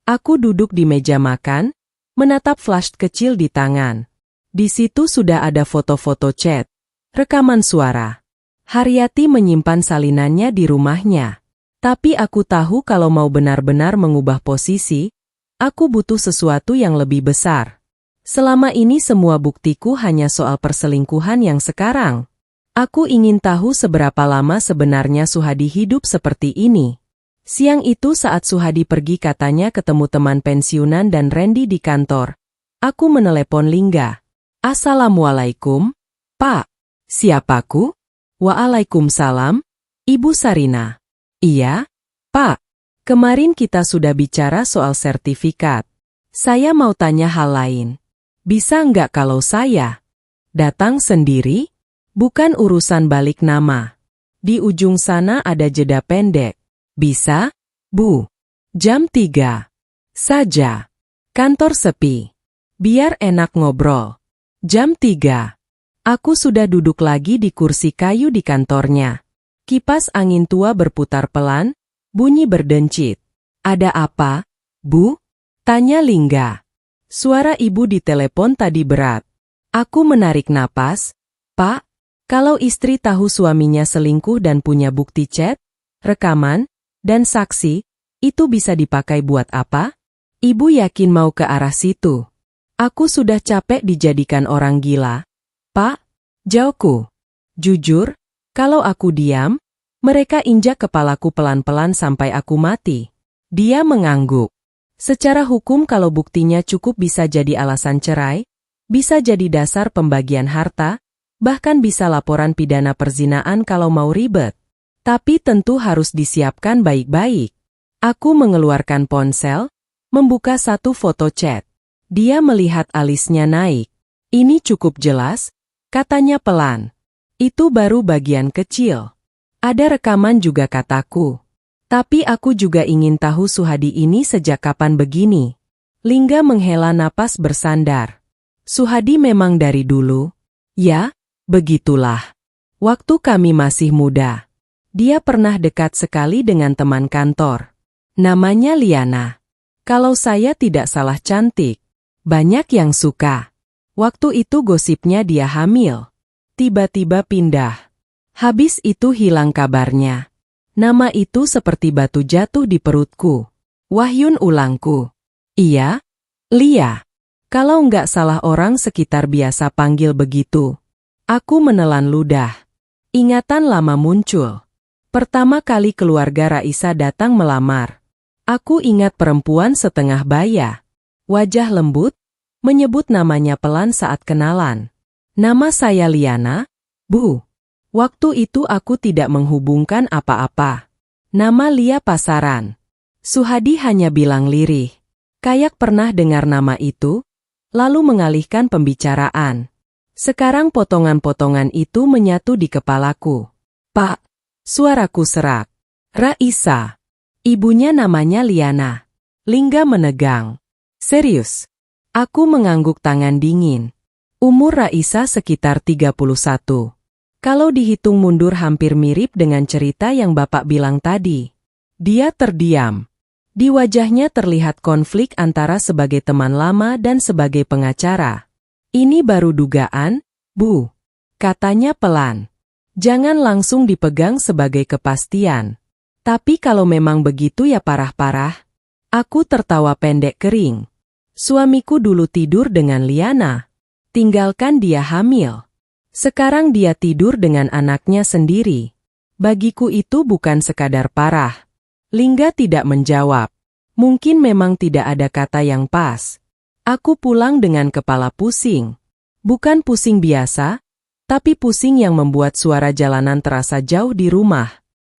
Speaker 1: Aku duduk di meja makan, menatap flash kecil di tangan. Di situ sudah ada foto-foto chat, rekaman suara. Haryati menyimpan salinannya di rumahnya. Tapi aku tahu kalau mau benar-benar mengubah posisi, aku butuh sesuatu yang lebih besar. Selama ini semua buktiku hanya soal perselingkuhan yang sekarang. Aku ingin tahu seberapa lama sebenarnya Suhadi hidup seperti ini. Siang itu saat Suhadi pergi katanya ketemu teman pensiunan dan Randy di kantor. Aku menelepon Lingga. Assalamualaikum, Pak. Siapaku? Waalaikumsalam, Ibu Sarina. Iya, Pak. Kemarin kita sudah bicara soal sertifikat. Saya mau tanya hal lain. Bisa nggak kalau saya datang sendiri? Bukan urusan balik nama. Di ujung sana ada jeda pendek. Bisa, Bu. Jam 3. Saja. Kantor sepi. Biar enak ngobrol. Jam 3. Aku sudah duduk lagi di kursi kayu di kantornya. Kipas angin tua berputar pelan, bunyi berdencit. Ada apa, Bu? Tanya Lingga. Suara ibu di telepon tadi berat. Aku menarik napas. Pak, kalau istri tahu suaminya selingkuh dan punya bukti chat, rekaman, dan saksi, itu bisa dipakai buat apa? Ibu yakin mau ke arah situ? Aku sudah capek dijadikan orang gila. Pak, jawabku. Jujur, kalau aku diam, mereka injak kepalaku pelan-pelan sampai aku mati. Dia mengangguk. Secara hukum kalau buktinya cukup bisa jadi alasan cerai, bisa jadi dasar pembagian harta, bahkan bisa laporan pidana perzinaan kalau mau ribet. Tapi tentu harus disiapkan baik-baik. Aku mengeluarkan ponsel, membuka satu foto chat. Dia melihat alisnya naik. Ini cukup jelas, katanya pelan. Itu baru bagian kecil. Ada rekaman juga kataku. Tapi aku juga ingin tahu Suhadi ini sejak kapan begini. Lingga menghela napas bersandar. Suhadi memang dari dulu. Ya, begitulah. Waktu kami masih muda. Dia pernah dekat sekali dengan teman kantor. Namanya Liana. Kalau saya tidak salah cantik. Banyak yang suka. Waktu itu gosipnya dia hamil. Tiba-tiba pindah. Habis itu hilang kabarnya. Nama itu seperti batu jatuh di perutku. Wahyun ulangku. Iya, Lia. Kalau nggak salah orang sekitar biasa panggil begitu. Aku menelan ludah. Ingatan lama muncul. Pertama kali keluarga Raisa datang melamar. Aku ingat perempuan setengah baya. Wajah lembut, menyebut namanya pelan saat kenalan. Nama saya Liana, Bu. Waktu itu aku tidak menghubungkan apa-apa. Nama Lia pasaran. Suhadi hanya bilang lirih. Kayak pernah dengar nama itu, lalu mengalihkan pembicaraan. Sekarang potongan-potongan itu menyatu di kepalaku. Pak, suaraku serak. Raisa. Ibunya namanya Liana. Lingga menegang. Serius. Aku mengangguk tangan dingin. Umur Raisa sekitar 31. Kalau dihitung mundur hampir mirip dengan cerita yang Bapak bilang tadi. Dia terdiam. Di wajahnya terlihat konflik antara sebagai teman lama dan sebagai pengacara. Ini baru dugaan, Bu. Katanya pelan. Jangan langsung dipegang sebagai kepastian. Tapi kalau memang begitu ya parah-parah. Aku tertawa pendek kering. Suamiku dulu tidur dengan Liana. Tinggalkan dia hamil. Sekarang dia tidur dengan anaknya sendiri. Bagiku itu bukan sekadar parah. Lingga tidak menjawab. Mungkin memang tidak ada kata yang pas. Aku pulang dengan kepala pusing. Bukan pusing biasa, tapi pusing yang membuat suara jalanan terasa jauh di rumah.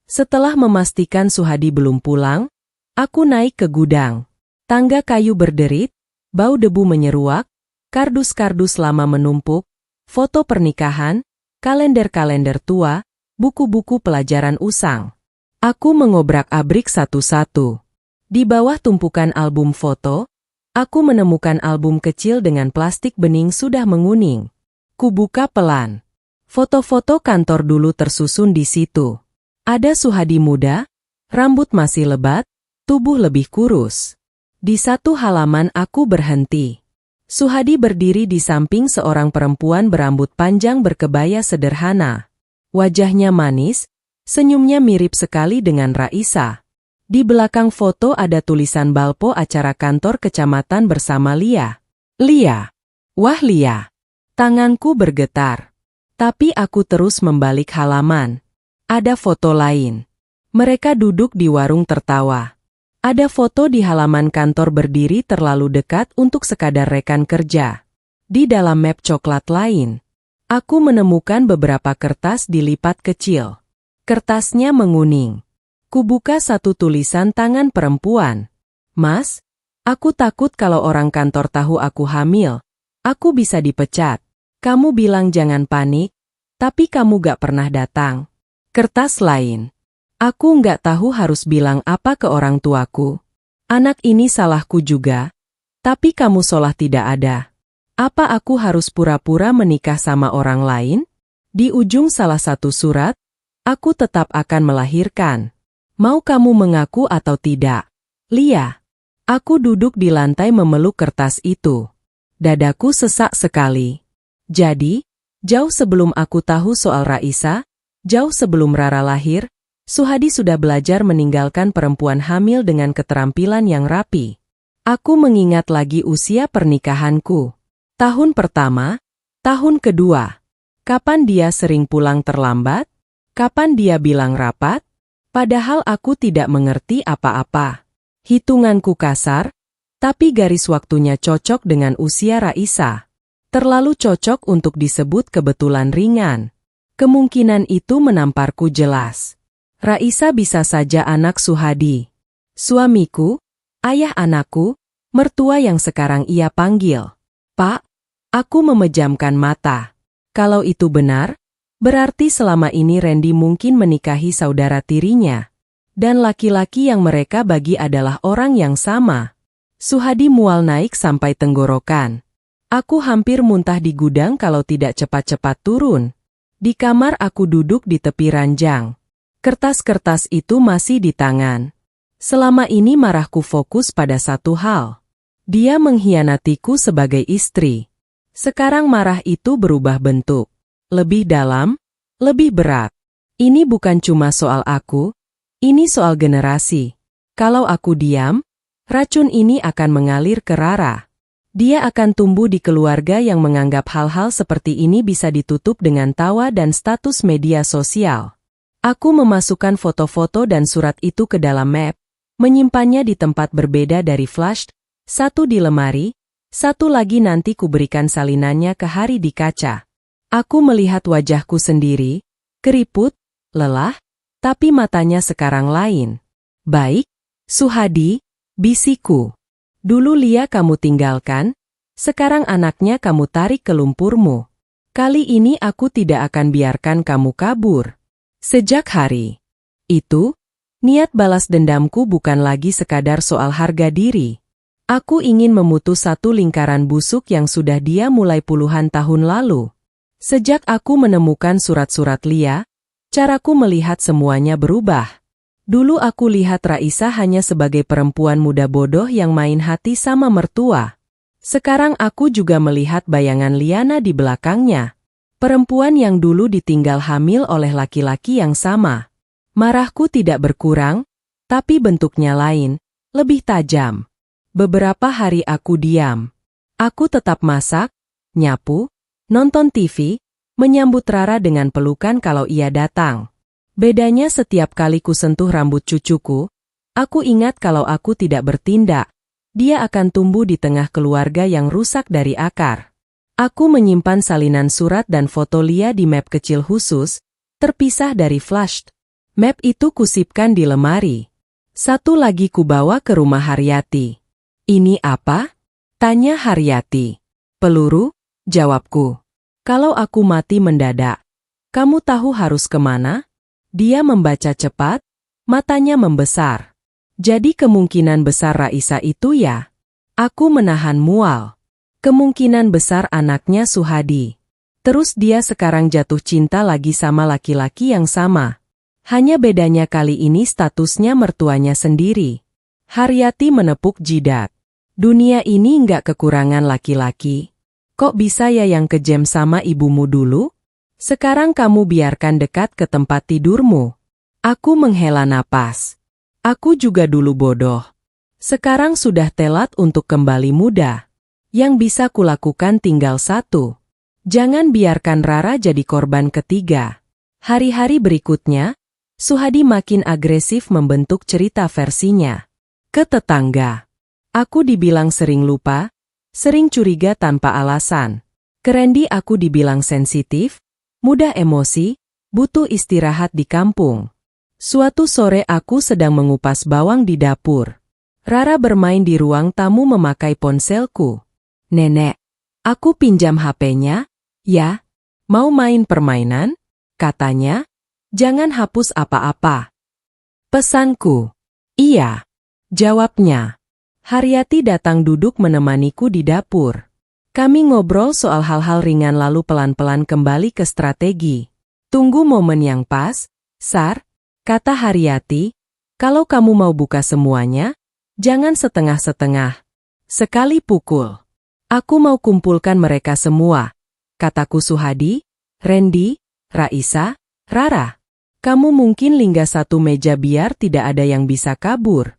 Speaker 1: Setelah memastikan Suhadi belum pulang, aku naik ke gudang. Tangga kayu berderit, bau debu menyeruak, kardus-kardus lama menumpuk, foto pernikahan, kalender-kalender tua, buku-buku pelajaran usang. Aku mengobrak-abrik satu-satu. Di bawah tumpukan album foto, aku menemukan album kecil dengan plastik bening sudah menguning. Kubuka pelan. Foto-foto kantor dulu tersusun di situ. Ada Suhadi muda, rambut masih lebat, tubuh lebih kurus. Di satu halaman aku berhenti. Suhadi berdiri di samping seorang perempuan berambut panjang berkebaya sederhana. Wajahnya manis, senyumnya mirip sekali dengan Raisa. Di belakang foto ada tulisan balpo acara kantor kecamatan bersama Lia. Lia. Wah Lia. Tanganku bergetar. Tapi aku terus membalik halaman. Ada foto lain. Mereka duduk di warung tertawa. Ada foto di halaman kantor berdiri terlalu dekat untuk sekadar rekan kerja. Di dalam map coklat lain, aku menemukan beberapa kertas dilipat kecil. Kertasnya menguning. Kubuka satu tulisan tangan perempuan. Mas, aku takut kalau orang kantor tahu aku hamil. Aku bisa dipecat. Kamu bilang jangan panik, tapi kamu gak pernah datang. Kertas lain. Aku nggak tahu harus bilang apa ke orang tuaku. Anak ini salahku juga. Tapi kamu seolah tidak ada. Apa aku harus pura-pura menikah sama orang lain? Di ujung salah satu surat, aku tetap akan melahirkan. Mau kamu mengaku atau tidak? Lia. Aku duduk di lantai memeluk kertas itu. Dadaku sesak sekali. Jadi, jauh sebelum aku tahu soal Raisa, jauh sebelum Rara lahir, Suhadi sudah belajar meninggalkan perempuan hamil dengan keterampilan yang rapi. Aku mengingat lagi usia pernikahanku. Tahun pertama, tahun kedua. Kapan dia sering pulang terlambat? Kapan dia bilang rapat? Padahal aku tidak mengerti apa-apa. Hitunganku kasar, tapi garis waktunya cocok dengan usia Raisa. Terlalu cocok untuk disebut kebetulan ringan. Kemungkinan itu menamparku jelas. Raisa bisa saja anak Suhadi. Suamiku, ayah anakku, mertua yang sekarang ia panggil. Pak, aku memejamkan mata. Kalau itu benar, Berarti selama ini Randy mungkin menikahi saudara tirinya. Dan laki-laki yang mereka bagi adalah orang yang sama. Suhadi mual naik sampai tenggorokan. Aku hampir muntah di gudang kalau tidak cepat-cepat turun. Di kamar aku duduk di tepi ranjang. Kertas-kertas itu masih di tangan. Selama ini marahku fokus pada satu hal. Dia mengkhianatiku sebagai istri. Sekarang marah itu berubah bentuk. Lebih dalam, lebih berat. Ini bukan cuma soal aku, ini soal generasi. Kalau aku diam, racun ini akan mengalir ke Rara. Dia akan tumbuh di keluarga yang menganggap hal-hal seperti ini bisa ditutup dengan tawa dan status media sosial. Aku memasukkan foto-foto dan surat itu ke dalam map, menyimpannya di tempat berbeda dari flash, satu di lemari, satu lagi nanti kuberikan salinannya ke Hari di kaca. Aku melihat wajahku sendiri, keriput, lelah, tapi matanya sekarang lain. Baik, Suhadi, bisikku. Dulu Lia kamu tinggalkan, sekarang anaknya kamu tarik ke lumpurmu. Kali ini aku tidak akan biarkan kamu kabur. Sejak hari itu, niat balas dendamku bukan lagi sekadar soal harga diri. Aku ingin memutus satu lingkaran busuk yang sudah dia mulai puluhan tahun lalu. Sejak aku menemukan surat-surat Lia, caraku melihat semuanya berubah. Dulu aku lihat Raisa hanya sebagai perempuan muda bodoh yang main hati sama mertua. Sekarang aku juga melihat bayangan Liana di belakangnya. Perempuan yang dulu ditinggal hamil oleh laki-laki yang sama. Marahku tidak berkurang, tapi bentuknya lain, lebih tajam. Beberapa hari aku diam. Aku tetap masak, nyapu, nonton TV, menyambut Rara dengan pelukan kalau ia datang. Bedanya setiap kali ku sentuh rambut cucuku, aku ingat kalau aku tidak bertindak, dia akan tumbuh di tengah keluarga yang rusak dari akar. Aku menyimpan salinan surat dan foto Lia di map kecil khusus, terpisah dari flash. Map itu kusipkan di lemari. Satu lagi kubawa ke rumah Haryati. Ini apa? Tanya Haryati. Peluru, jawabku. Kalau aku mati mendadak, kamu tahu harus kemana? Dia membaca cepat, matanya membesar. Jadi kemungkinan besar Raisa itu ya? Aku menahan mual. Kemungkinan besar anaknya Suhadi. Terus dia sekarang jatuh cinta lagi sama laki-laki yang sama. Hanya bedanya kali ini statusnya mertuanya sendiri. Haryati menepuk jidat. Dunia ini nggak kekurangan laki-laki. Kok bisa ya yang kejem sama ibumu dulu? Sekarang kamu biarkan dekat ke tempat tidurmu. Aku menghela napas. Aku juga dulu bodoh. Sekarang sudah telat untuk kembali muda. Yang bisa kulakukan tinggal satu. Jangan biarkan Rara jadi korban ketiga. Hari-hari berikutnya, Suhadi makin agresif membentuk cerita versinya. Ke tetangga. Aku dibilang sering lupa, sering curiga tanpa alasan. Ke Randy aku dibilang sensitif, mudah emosi, butuh istirahat di kampung. Suatu sore aku sedang mengupas bawang di dapur. Rara bermain di ruang tamu memakai ponselku. Nenek, aku pinjam HP-nya, ya? Mau main permainan? Katanya, jangan hapus apa-apa. Pesanku. Iya. Jawabnya. Haryati datang duduk menemaniku di dapur. Kami ngobrol soal hal-hal ringan lalu pelan-pelan kembali ke strategi. Tunggu momen yang pas, Sar, kata Haryati, kalau kamu mau buka semuanya, jangan setengah-setengah. Sekali pukul. Aku mau kumpulkan mereka semua, kataku Suhadi, Randy, Raisa, Rara. Kamu mungkin lingga satu meja biar tidak ada yang bisa kabur.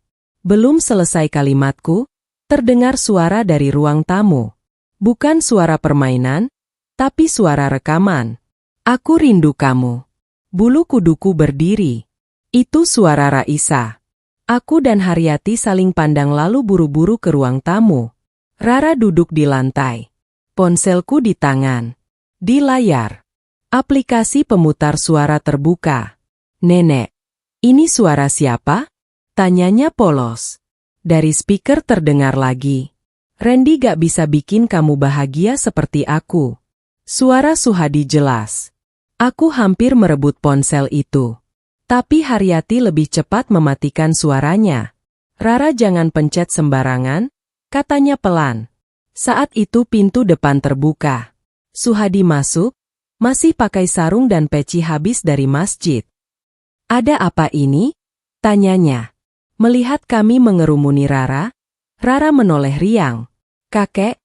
Speaker 1: Belum selesai kalimatku, terdengar suara dari ruang tamu. Bukan suara permainan, tapi suara rekaman. Aku rindu kamu. Bulu kuduku berdiri. Itu suara Raisa. Aku dan Haryati saling pandang lalu buru-buru ke ruang tamu. Rara duduk di lantai. Ponselku di tangan. Di layar. Aplikasi pemutar suara terbuka. Nenek, ini suara siapa? Tanyanya polos. Dari speaker terdengar lagi. Randy gak bisa bikin kamu bahagia seperti aku. Suara Suhadi jelas. Aku hampir merebut ponsel itu. Tapi Haryati lebih cepat mematikan suaranya. Rara, jangan pencet sembarangan, katanya pelan. Saat itu pintu depan terbuka. Suhadi masuk, masih pakai sarung dan peci habis dari masjid. Ada apa ini? Tanyanya. Melihat kami mengerumuni Rara, Rara menoleh riang. Kakek,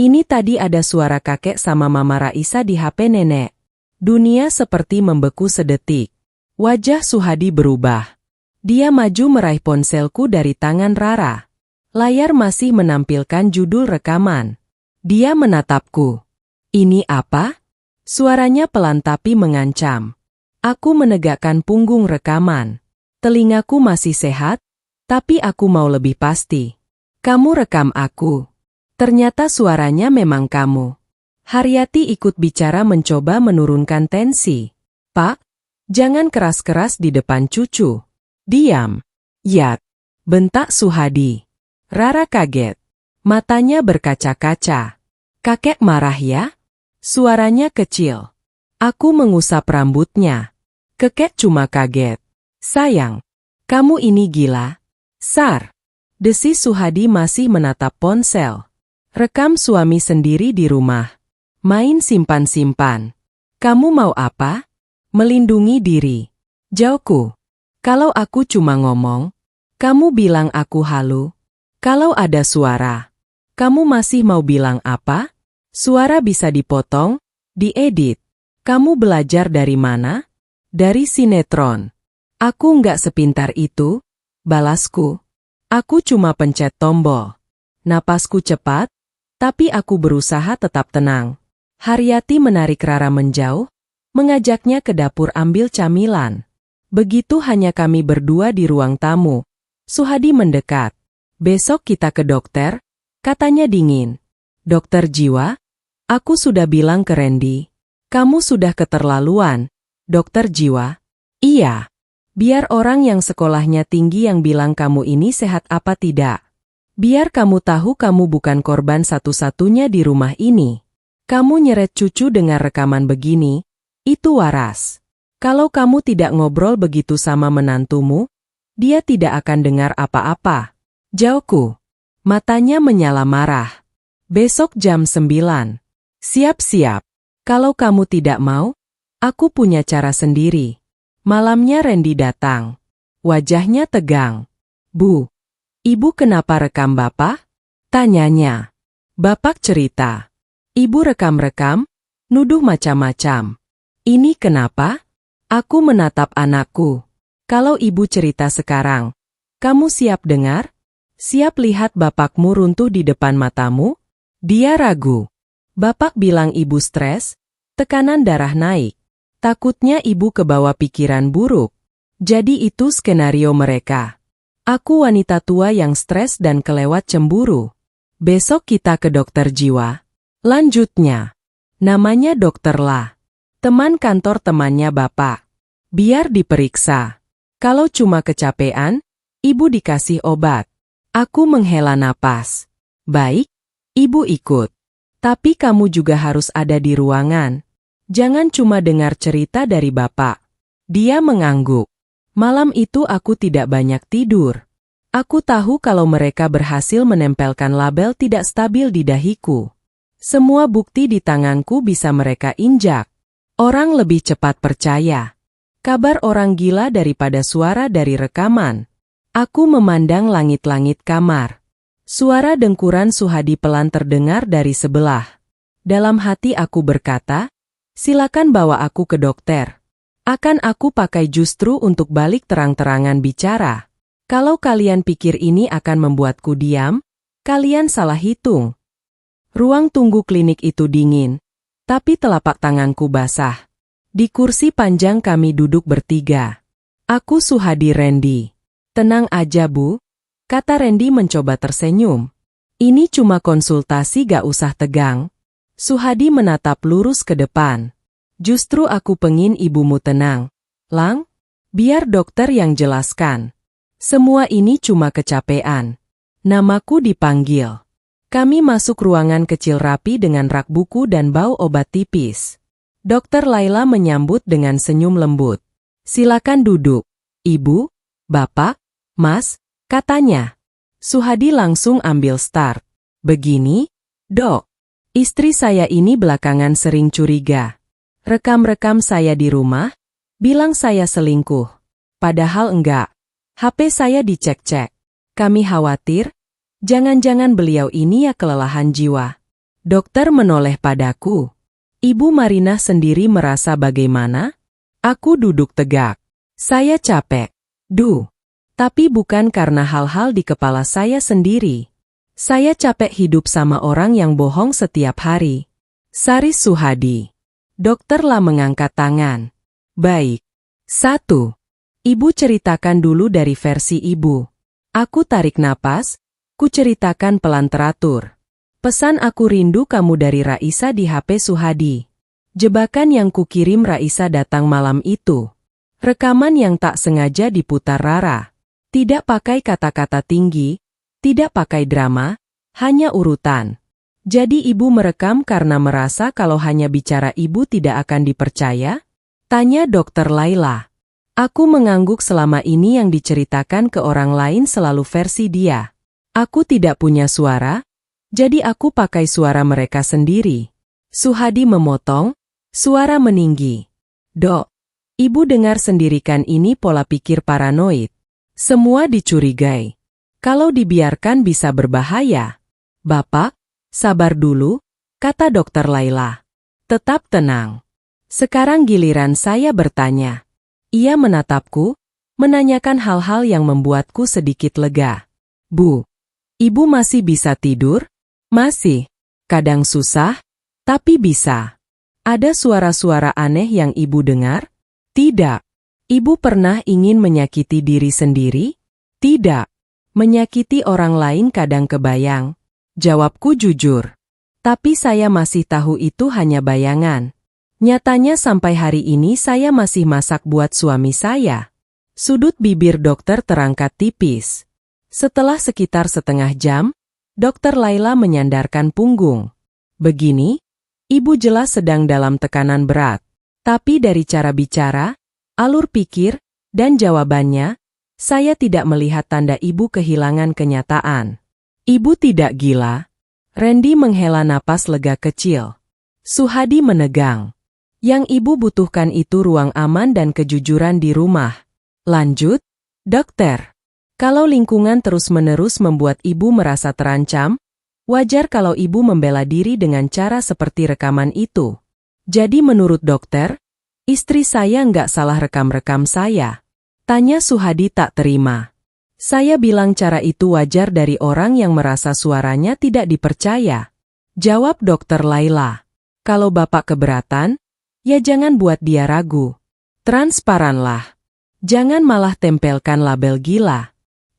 Speaker 1: ini tadi ada suara kakek sama Mama Raisa di HP nenek. Dunia seperti membeku sedetik. Wajah Suhadi berubah. Dia maju meraih ponselku dari tangan Rara. Layar masih menampilkan judul rekaman. Dia menatapku. Ini apa? Suaranya pelan tapi mengancam. Aku menegakkan punggung rekaman. Telingaku masih sehat, tapi aku mau lebih pasti. Kamu rekam aku. Ternyata suaranya memang kamu. Haryati ikut bicara mencoba menurunkan tensi. Pak, jangan keras-keras di depan cucu. Diam. Yat. Bentak Suhadi. Rara kaget. Matanya berkaca-kaca. Kakek marah ya? Suaranya kecil. Aku mengusap rambutnya. Kakek cuma kaget. Sayang, kamu ini gila. Sar. Desis Suhadi masih menatap ponsel. Rekam suami sendiri di rumah. Main simpan-simpan. Kamu mau apa? Melindungi diri. Jauhku. Kalau aku cuma ngomong, kamu bilang aku halu. Kalau ada suara, kamu masih mau bilang apa? Suara bisa dipotong, diedit. Kamu belajar dari mana? Dari sinetron. Aku nggak sepintar itu, balasku. Aku cuma pencet tombol. Napasku cepat, tapi aku berusaha tetap tenang. Haryati menarik Rara menjauh, mengajaknya ke dapur ambil camilan. Begitu hanya kami berdua di ruang tamu. Suhadi mendekat. Besok kita ke dokter, katanya dingin. Dokter jiwa? Aku sudah bilang ke Randy. Kamu sudah keterlaluan, dokter jiwa. Iya. Biar orang yang sekolahnya tinggi yang bilang kamu ini sehat apa tidak. Biar kamu tahu kamu bukan korban satu-satunya di rumah ini. Kamu nyeret cucu dengar rekaman begini, itu waras. Kalau kamu tidak ngobrol begitu sama menantumu, dia tidak akan dengar apa-apa. Jauhku. Matanya menyala marah. Besok jam 9. Siap-siap. Kalau kamu tidak mau, aku punya cara sendiri. Malamnya Randy datang. Wajahnya tegang. Bu, ibu kenapa rekam bapak? Tanyanya. Bapak cerita. Ibu rekam-rekam, nuduh macam-macam. Ini kenapa? Aku menatap anakku. Kalau ibu cerita sekarang, kamu siap dengar? Siap lihat bapakmu runtuh di depan matamu? Dia ragu. Bapak bilang ibu stres, tekanan darah naik. Takutnya ibu kebawa pikiran buruk. Jadi itu skenario mereka. Aku wanita tua yang stres dan kelewat cemburu. Besok kita ke dokter jiwa. Lanjutnya. Namanya Dokter La. Teman kantor temannya bapak. Biar diperiksa. Kalau cuma kecapean, ibu dikasih obat. Aku menghela napas. Baik, ibu ikut. Tapi kamu juga harus ada di ruangan. Jangan cuma dengar cerita dari bapak. Dia mengangguk. Malam itu aku tidak banyak tidur. Aku tahu kalau mereka berhasil menempelkan label tidak stabil di dahiku. Semua bukti di tanganku bisa mereka injak. Orang lebih cepat percaya. Kabar orang gila daripada suara dari rekaman. Aku memandang langit-langit kamar. Suara dengkuran Suhadi pelan terdengar dari sebelah. Dalam hati aku berkata, silakan bawa aku ke dokter. Akan aku pakai justru untuk balik terang-terangan bicara. Kalau kalian pikir ini akan membuatku diam, kalian salah hitung. Ruang tunggu klinik itu dingin, tapi telapak tanganku basah. Di kursi panjang kami duduk bertiga. Aku Suhadi Randy. Tenang aja Bu, kata Randy mencoba tersenyum. Ini cuma konsultasi, gak usah tegang. Suhadi menatap lurus ke depan. Justru aku pengin ibumu tenang. Lang, biar dokter yang jelaskan. Semua ini cuma kecapean. Namaku dipanggil. Kami masuk ruangan kecil rapi dengan rak buku dan bau obat tipis. Dokter Laila menyambut dengan senyum lembut. Silakan duduk, Ibu, Bapak, Mas, katanya. Suhadi langsung ambil start. Begini, Dok. Istri saya ini belakangan sering curiga. Rekam-rekam saya di rumah, bilang saya selingkuh. Padahal enggak. HP saya dicek-cek. Kami khawatir, jangan-jangan beliau ini ya kelelahan jiwa. Dokter menoleh padaku. Ibu Marina sendiri merasa bagaimana? Aku duduk tegak. Saya capek. Tapi bukan karena hal-hal di kepala saya sendiri. Saya capek hidup sama orang yang bohong setiap hari. Saris Suhadi. Dokter lah mengangkat tangan. Baik. 1. Ibu ceritakan dulu dari versi ibu. Aku tarik napas, ku ceritakan pelan teratur. Pesan aku rindu kamu dari Raisa di HP Suhadi. Jebakan yang kukirim Raisa datang malam itu. Rekaman yang tak sengaja diputar Rara. Tidak pakai kata-kata tinggi, tidak pakai drama, hanya urutan. Jadi ibu merekam karena merasa kalau hanya bicara ibu tidak akan dipercaya? Tanya Dokter Laila. Aku mengangguk selama ini yang diceritakan ke orang lain selalu versi dia. Aku tidak punya suara, jadi aku pakai suara mereka sendiri. Suhadi memotong, suara meninggi. Dok, ibu dengar sendirikan ini pola pikir paranoid. Semua dicurigai. Kalau dibiarkan bisa berbahaya. Bapak, sabar dulu, kata Dokter Laila. Tetap tenang. Sekarang giliran saya bertanya. Ia menatapku, menanyakan hal-hal yang membuatku sedikit lega. Bu, ibu masih bisa tidur? Masih. Kadang susah, tapi bisa. Ada suara-suara aneh yang ibu dengar? Tidak. Ibu pernah ingin menyakiti diri sendiri? Tidak. Menyakiti orang lain kadang kebayang. Jawabku jujur. Tapi saya masih tahu itu hanya bayangan. Nyatanya sampai hari ini saya masih masak buat suami saya. Sudut bibir dokter terangkat tipis. Setelah sekitar setengah jam, Dokter Laila menyandarkan punggung. Begini, ibu jelas sedang dalam tekanan berat. Tapi dari cara bicara, alur pikir, dan jawabannya, saya tidak melihat tanda ibu kehilangan kenyataan. Ibu tidak gila. Randy menghela napas lega kecil. Suhadi menegang. Yang ibu butuhkan itu ruang aman dan kejujuran di rumah. Lanjut, dokter. Kalau lingkungan terus-menerus membuat ibu merasa terancam, wajar kalau ibu membela diri dengan cara seperti rekaman itu. Jadi menurut dokter, istri saya nggak salah rekam-rekam saya. Tanya Suhadi tak terima. Saya bilang cara itu wajar dari orang yang merasa suaranya tidak dipercaya. Jawab Dokter Laila. Kalau bapak keberatan, ya jangan buat dia ragu. Transparanlah. Jangan malah tempelkan label gila.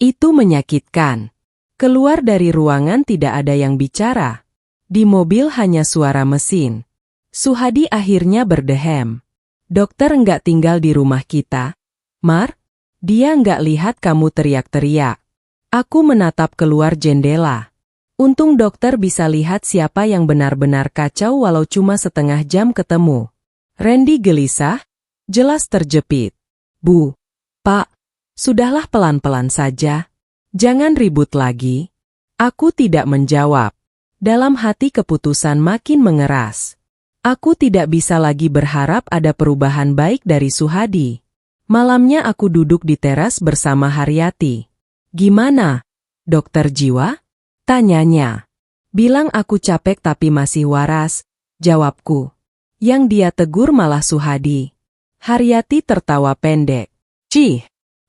Speaker 1: Itu menyakitkan. Keluar dari ruangan tidak ada yang bicara. Di mobil hanya suara mesin. Suhadi akhirnya berdehem. Dokter enggak tinggal di rumah kita. Mar, dia enggak lihat kamu teriak-teriak. Aku menatap keluar jendela. Untung dokter bisa lihat siapa yang benar-benar kacau walau cuma setengah jam ketemu. Randy gelisah, jelas terjepit. Bu, Pak, sudahlah pelan-pelan saja. Jangan ribut lagi. Aku tidak menjawab. Dalam hati keputusan makin mengeras. Aku tidak bisa lagi berharap ada perubahan baik dari Suhadi. Malamnya aku duduk di teras bersama Haryati. Gimana, dokter jiwa? Tanyanya. Bilang aku capek tapi masih waras, jawabku. Yang dia tegur malah Suhadi. Haryati tertawa pendek. Cih,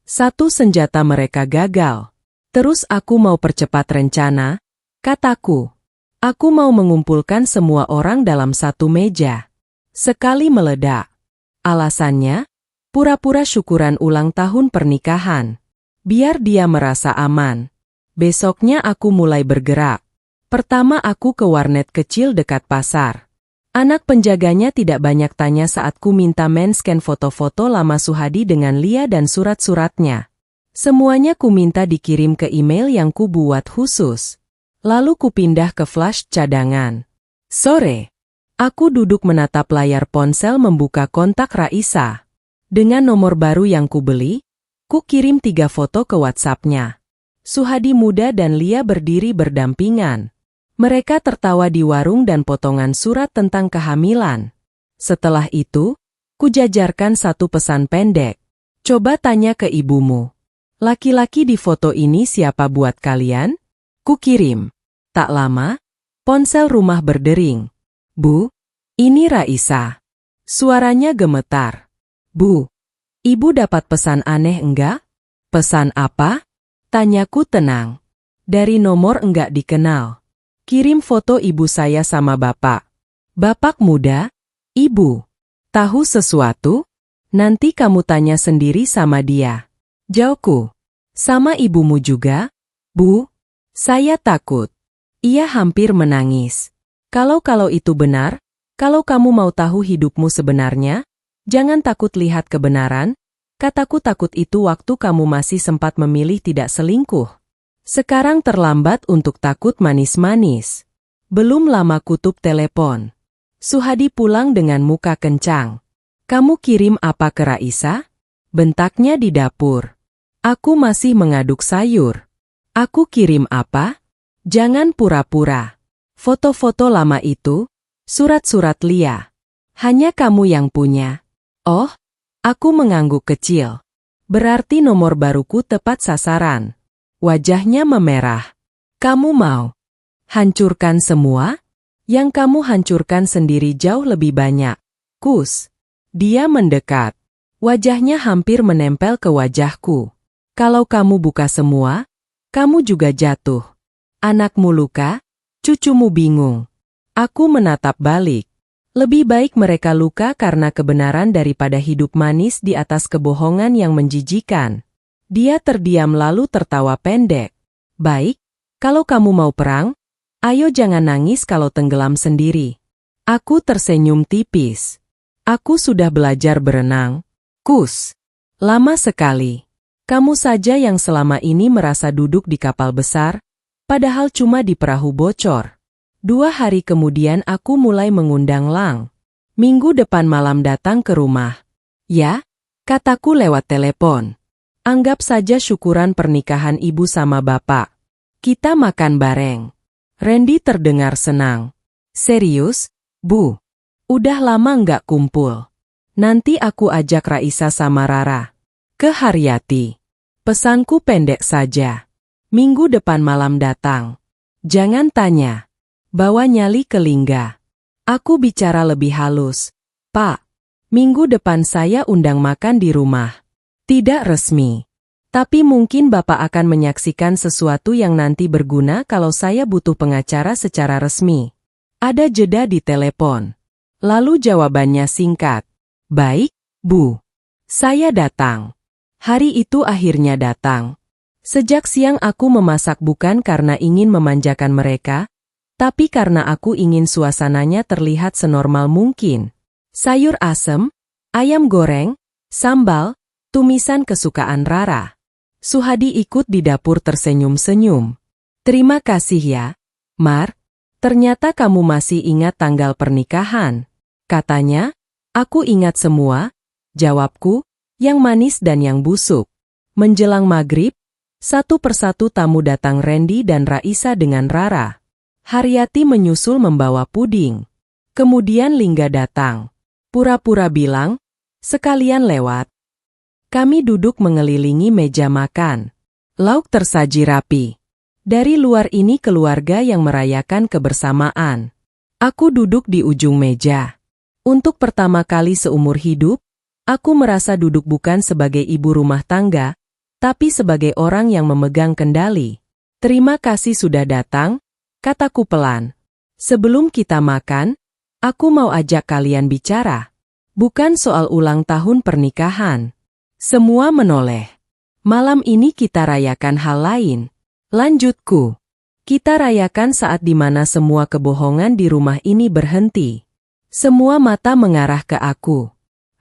Speaker 1: satu senjata mereka gagal. Terus aku mau percepat rencana, kataku. Aku mau mengumpulkan semua orang dalam satu meja. Sekali meledak. Alasannya, pura-pura syukuran ulang tahun pernikahan. Biar dia merasa aman. Besoknya aku mulai bergerak. Pertama aku ke warnet kecil dekat pasar. Anak penjaganya tidak banyak tanya saat ku minta men-scan foto-foto lama Suhadi dengan Lia dan surat-suratnya. Semuanya ku minta dikirim ke email yang ku buat khusus. Lalu ku pindah ke flash cadangan. Sore, Aku duduk menatap layar ponsel membuka kontak Raisa. Dengan nomor baru yang kubeli, ku kirim 3 foto ke WhatsApp-nya. Suhadi muda dan Lia berdiri berdampingan. Mereka tertawa di warung dan potongan surat tentang kehamilan. Setelah itu, ku jajarkan satu pesan pendek. Coba tanya ke ibumu. Laki-laki di foto ini siapa buat kalian? Ku kirim. Tak lama, ponsel rumah berdering. Bu, ini Raisa. Suaranya gemetar. Bu, ibu dapat pesan aneh enggak? Pesan apa? Tanyaku tenang. Dari nomor enggak dikenal. Kirim foto ibu saya sama bapak. Bapak muda, ibu. Tahu sesuatu? Nanti kamu tanya sendiri sama dia. Jauhku. Sama ibumu juga? Bu, saya takut. Ia hampir menangis. Kalau itu benar, kalau kamu mau tahu hidupmu sebenarnya, jangan takut lihat kebenaran. Kataku takut itu waktu kamu masih sempat memilih tidak selingkuh. Sekarang terlambat untuk takut manis-manis. Belum lama kutub telepon. Suhadi pulang dengan muka kencang. Kamu kirim apa ke Raisa? Bentaknya di dapur. Aku masih mengaduk sayur. Aku kirim apa? Jangan pura-pura. Foto-foto lama itu, surat-surat Lia. Hanya kamu yang punya. Oh, aku mengangguk kecil. Berarti nomor baruku tepat sasaran. Wajahnya memerah. Kamu mau hancurkan semua? Yang kamu hancurkan sendiri jauh lebih banyak. Kus. Dia mendekat. Wajahnya hampir menempel ke wajahku. Kalau kamu buka semua, kamu juga jatuh. Anakmu luka, cucumu bingung. Aku menatap balik. Lebih baik mereka luka karena kebenaran daripada hidup manis di atas kebohongan yang menjijikan. Dia terdiam lalu tertawa pendek. Baik, kalau kamu mau perang, ayo jangan nangis kalau tenggelam sendiri. Aku tersenyum tipis. Aku sudah belajar berenang. Kus. Lama sekali. Kamu saja yang selama ini merasa duduk di kapal besar, padahal cuma di perahu bocor. 2 hari kemudian aku mulai mengundang Lang. Minggu depan malam datang ke rumah. Ya, kataku lewat telepon. Anggap saja syukuran pernikahan ibu sama bapak. Kita makan bareng. Randy terdengar senang. Serius, Bu? Udah lama nggak kumpul. Nanti aku ajak Raisa sama Rara. Ke Haryati. Pesanku pendek saja. Minggu depan malam datang. Jangan tanya. Bawa nyali ke Lingga. Aku bicara lebih halus. Pak, minggu depan saya undang makan di rumah. Tidak resmi. Tapi mungkin Bapak akan menyaksikan sesuatu yang nanti berguna kalau saya butuh pengacara secara resmi. Ada jeda di telepon. Lalu jawabannya singkat. Baik, Bu. Saya datang. Hari itu akhirnya datang. Sejak siang aku memasak bukan karena ingin memanjakan mereka, tapi karena aku ingin suasananya terlihat senormal mungkin. Sayur asem, ayam goreng, sambal, tumisan kesukaan Rara. Suhadi ikut di dapur tersenyum-senyum. Terima kasih ya, Mar. Ternyata kamu masih ingat tanggal pernikahan. Katanya, aku ingat semua. Jawabku, yang manis dan yang busuk. Menjelang maghrib, satu persatu tamu datang Randy dan Raisa dengan Rara. Haryati menyusul membawa puding. Kemudian Lingga datang. Pura-pura bilang, sekalian lewat. Kami duduk mengelilingi meja makan. Lauk tersaji rapi. Dari luar ini keluarga yang merayakan kebersamaan. Aku duduk di ujung meja. Untuk pertama kali seumur hidup, aku merasa duduk bukan sebagai ibu rumah tangga, tapi sebagai orang yang memegang kendali. Terima kasih sudah datang, kataku pelan. Sebelum kita makan, aku mau ajak kalian bicara. Bukan soal ulang tahun pernikahan. Semua menoleh. Malam ini kita rayakan hal lain. Lanjutku. Kita rayakan saat dimana semua kebohongan di rumah ini berhenti. Semua mata mengarah ke aku.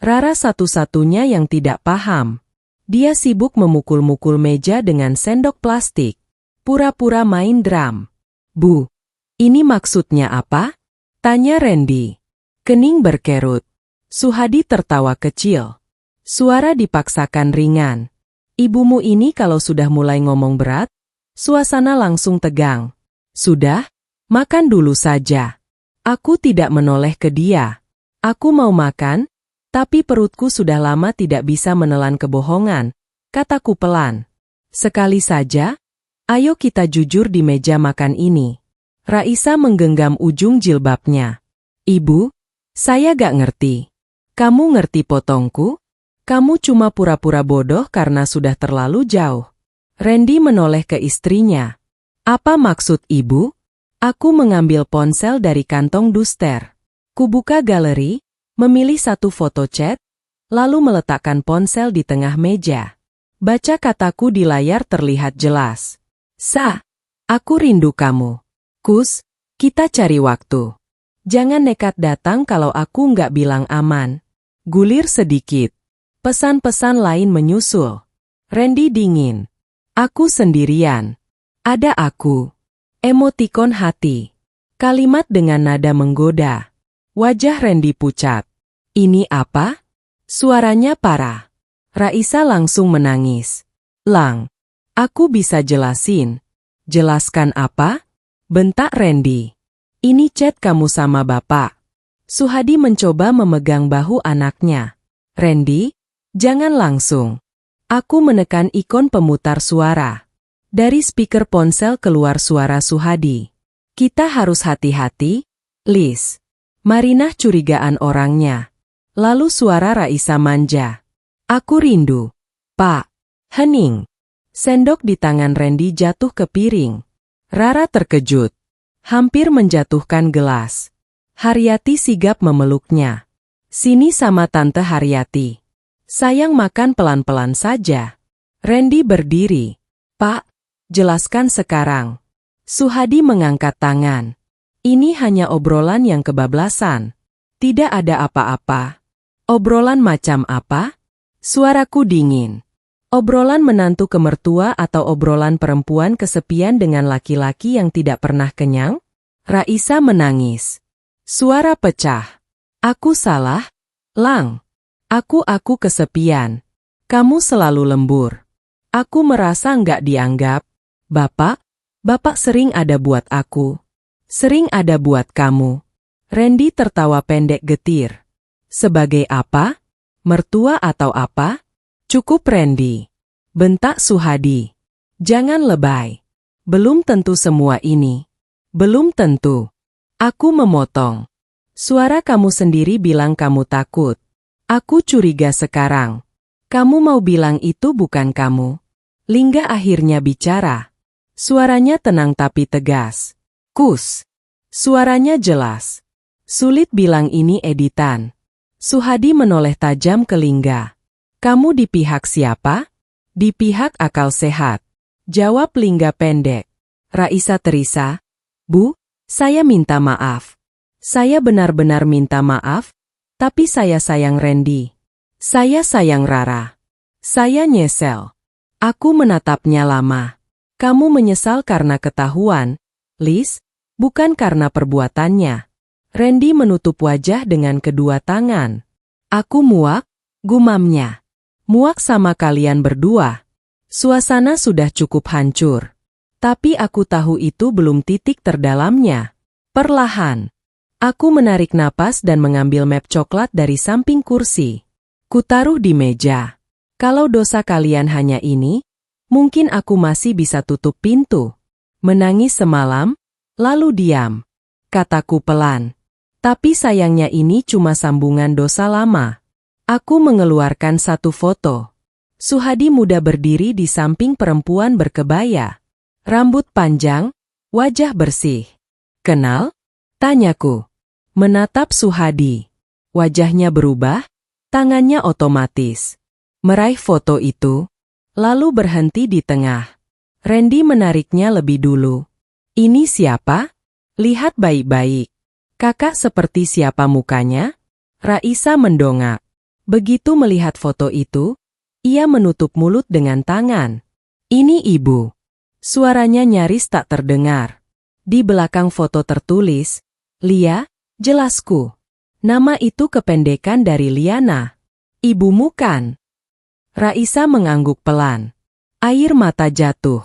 Speaker 1: Rara satu-satunya yang tidak paham. Dia sibuk memukul-mukul meja dengan sendok plastik. Pura-pura main drum. Bu, ini maksudnya apa? Tanya Randy. Kening berkerut. Suhadi tertawa kecil. Suara dipaksakan ringan. Ibumu ini kalau sudah mulai ngomong berat, suasana langsung tegang. Sudah, makan dulu saja. Aku tidak menoleh ke dia. Aku mau makan, tapi perutku sudah lama tidak bisa menelan kebohongan, kataku pelan. Sekali saja, ayo kita jujur di meja makan ini. Raisa menggenggam ujung jilbabnya. Ibu, saya gak ngerti. Kamu ngerti potongku? Kamu cuma pura-pura bodoh karena sudah terlalu jauh. Randy menoleh ke istrinya. Apa maksud ibu? Aku mengambil ponsel dari kantong duster. Kubuka galeri, memilih satu foto chat, lalu meletakkan ponsel di tengah meja. Baca kataku di layar terlihat jelas. Sa, aku rindu kamu. Kus, kita cari waktu. Jangan nekat datang kalau aku nggak bilang aman. Gulir sedikit. Pesan-pesan lain menyusul. Randy dingin. Aku sendirian. Ada aku. Emotikon hati. Kalimat dengan nada menggoda. Wajah Randy pucat. Ini apa? Suaranya parah. Raisa langsung menangis. Lang, aku bisa jelasin. Jelaskan apa? Bentak Randy. Ini chat kamu sama bapak. Suhadi mencoba memegang bahu anaknya. Randy, jangan langsung. Aku menekan ikon pemutar suara. Dari speaker ponsel keluar suara Suhadi. Kita harus hati-hati, Liz. Marinah curigaan orangnya. Lalu suara Raisa manja. Aku rindu. Pak. Hening. Sendok di tangan Randy jatuh ke piring. Rara terkejut. Hampir menjatuhkan gelas. Haryati sigap memeluknya. Sini sama Tante Haryati. Sayang makan pelan-pelan saja. Randy berdiri. Pak, jelaskan sekarang. Suhadi mengangkat tangan. Ini hanya obrolan yang kebablasan. Tidak ada apa-apa. Obrolan macam apa? Suaraku dingin. Obrolan menantu ke mertua atau obrolan perempuan kesepian dengan laki-laki yang tidak pernah kenyang? Raisa menangis. Suara pecah. Aku salah? Lang. Aku kesepian. Kamu selalu lembur. Aku merasa nggak dianggap. Bapak sering ada buat aku. Sering ada buat kamu. Randy tertawa pendek getir. Sebagai apa? Mertua atau apa? Cukup Randy. Bentak Suhadi. Jangan lebay. Belum tentu semua ini. Belum tentu. Aku memotong. Suara kamu sendiri bilang kamu takut. Aku curiga sekarang. Kamu mau bilang itu bukan kamu. Lingga akhirnya bicara. Suaranya tenang tapi tegas. Kus. Suaranya jelas. Sulit bilang ini editan. Suhadi menoleh tajam ke Lingga. Kamu di pihak siapa? Di pihak akal sehat. Jawab Lingga pendek. Raisa terisa. Bu, saya minta maaf. Saya benar-benar minta maaf, tapi saya sayang Randy. Saya sayang Rara. Saya nyesel. Aku menatapnya lama. Kamu menyesal karena ketahuan, Liz, bukan karena perbuatannya. Randy menutup wajah dengan kedua tangan. Aku muak, gumamnya. Muak sama kalian berdua. Suasana sudah cukup hancur. Tapi aku tahu itu belum titik terdalamnya. Perlahan. Aku menarik napas dan mengambil map coklat dari samping kursi. Kutaruh di meja. Kalau dosa kalian hanya ini, mungkin aku masih bisa tutup pintu. Menangis semalam, lalu diam. Kataku pelan. Tapi sayangnya ini cuma sambungan dosa lama. Aku mengeluarkan satu foto. Suhadi muda berdiri di samping perempuan berkebaya. Rambut panjang, wajah bersih. Kenal? Tanyaku. Menatap Suhadi. Wajahnya berubah, tangannya otomatis. Meraih foto itu, lalu berhenti di tengah. Randy menariknya lebih dulu. Ini siapa? Lihat baik-baik. Kakak seperti siapa mukanya? Raisa mendongak. Begitu melihat foto itu, ia menutup mulut dengan tangan. Ini ibu. Suaranya nyaris tak terdengar. Di belakang foto tertulis, Lia, jelasku. Nama itu kependekan dari Liana. Ibumu kan? Raisa mengangguk pelan. Air mata jatuh.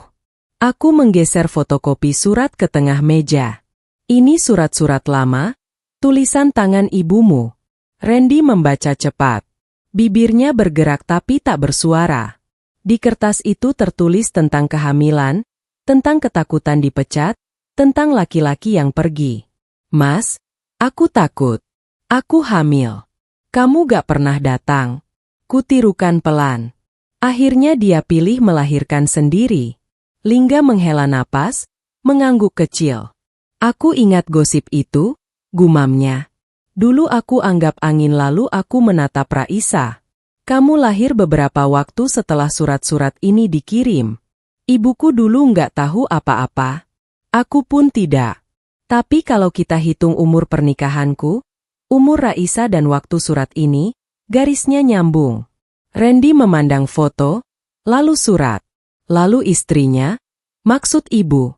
Speaker 1: Aku menggeser fotokopi surat ke tengah meja. Ini surat-surat lama, tulisan tangan ibumu. Randy membaca cepat. Bibirnya bergerak tapi tak bersuara. Di kertas itu tertulis tentang kehamilan, tentang ketakutan dipecat, tentang laki-laki yang pergi. Mas, aku takut. Aku hamil. Kamu gak pernah datang. Kutirukan pelan. Akhirnya dia pilih melahirkan sendiri. Lingga menghela napas, mengangguk kecil. Aku ingat gosip itu, gumamnya. Dulu aku anggap angin lalu aku menatap Raisa. Kamu lahir beberapa waktu setelah surat-surat ini dikirim. Ibuku dulu nggak tahu apa-apa. Aku pun tidak. Tapi kalau kita hitung umur pernikahanku, umur Raisa dan waktu surat ini, garisnya nyambung. Randy memandang foto, lalu surat, lalu istrinya, maksud ibu.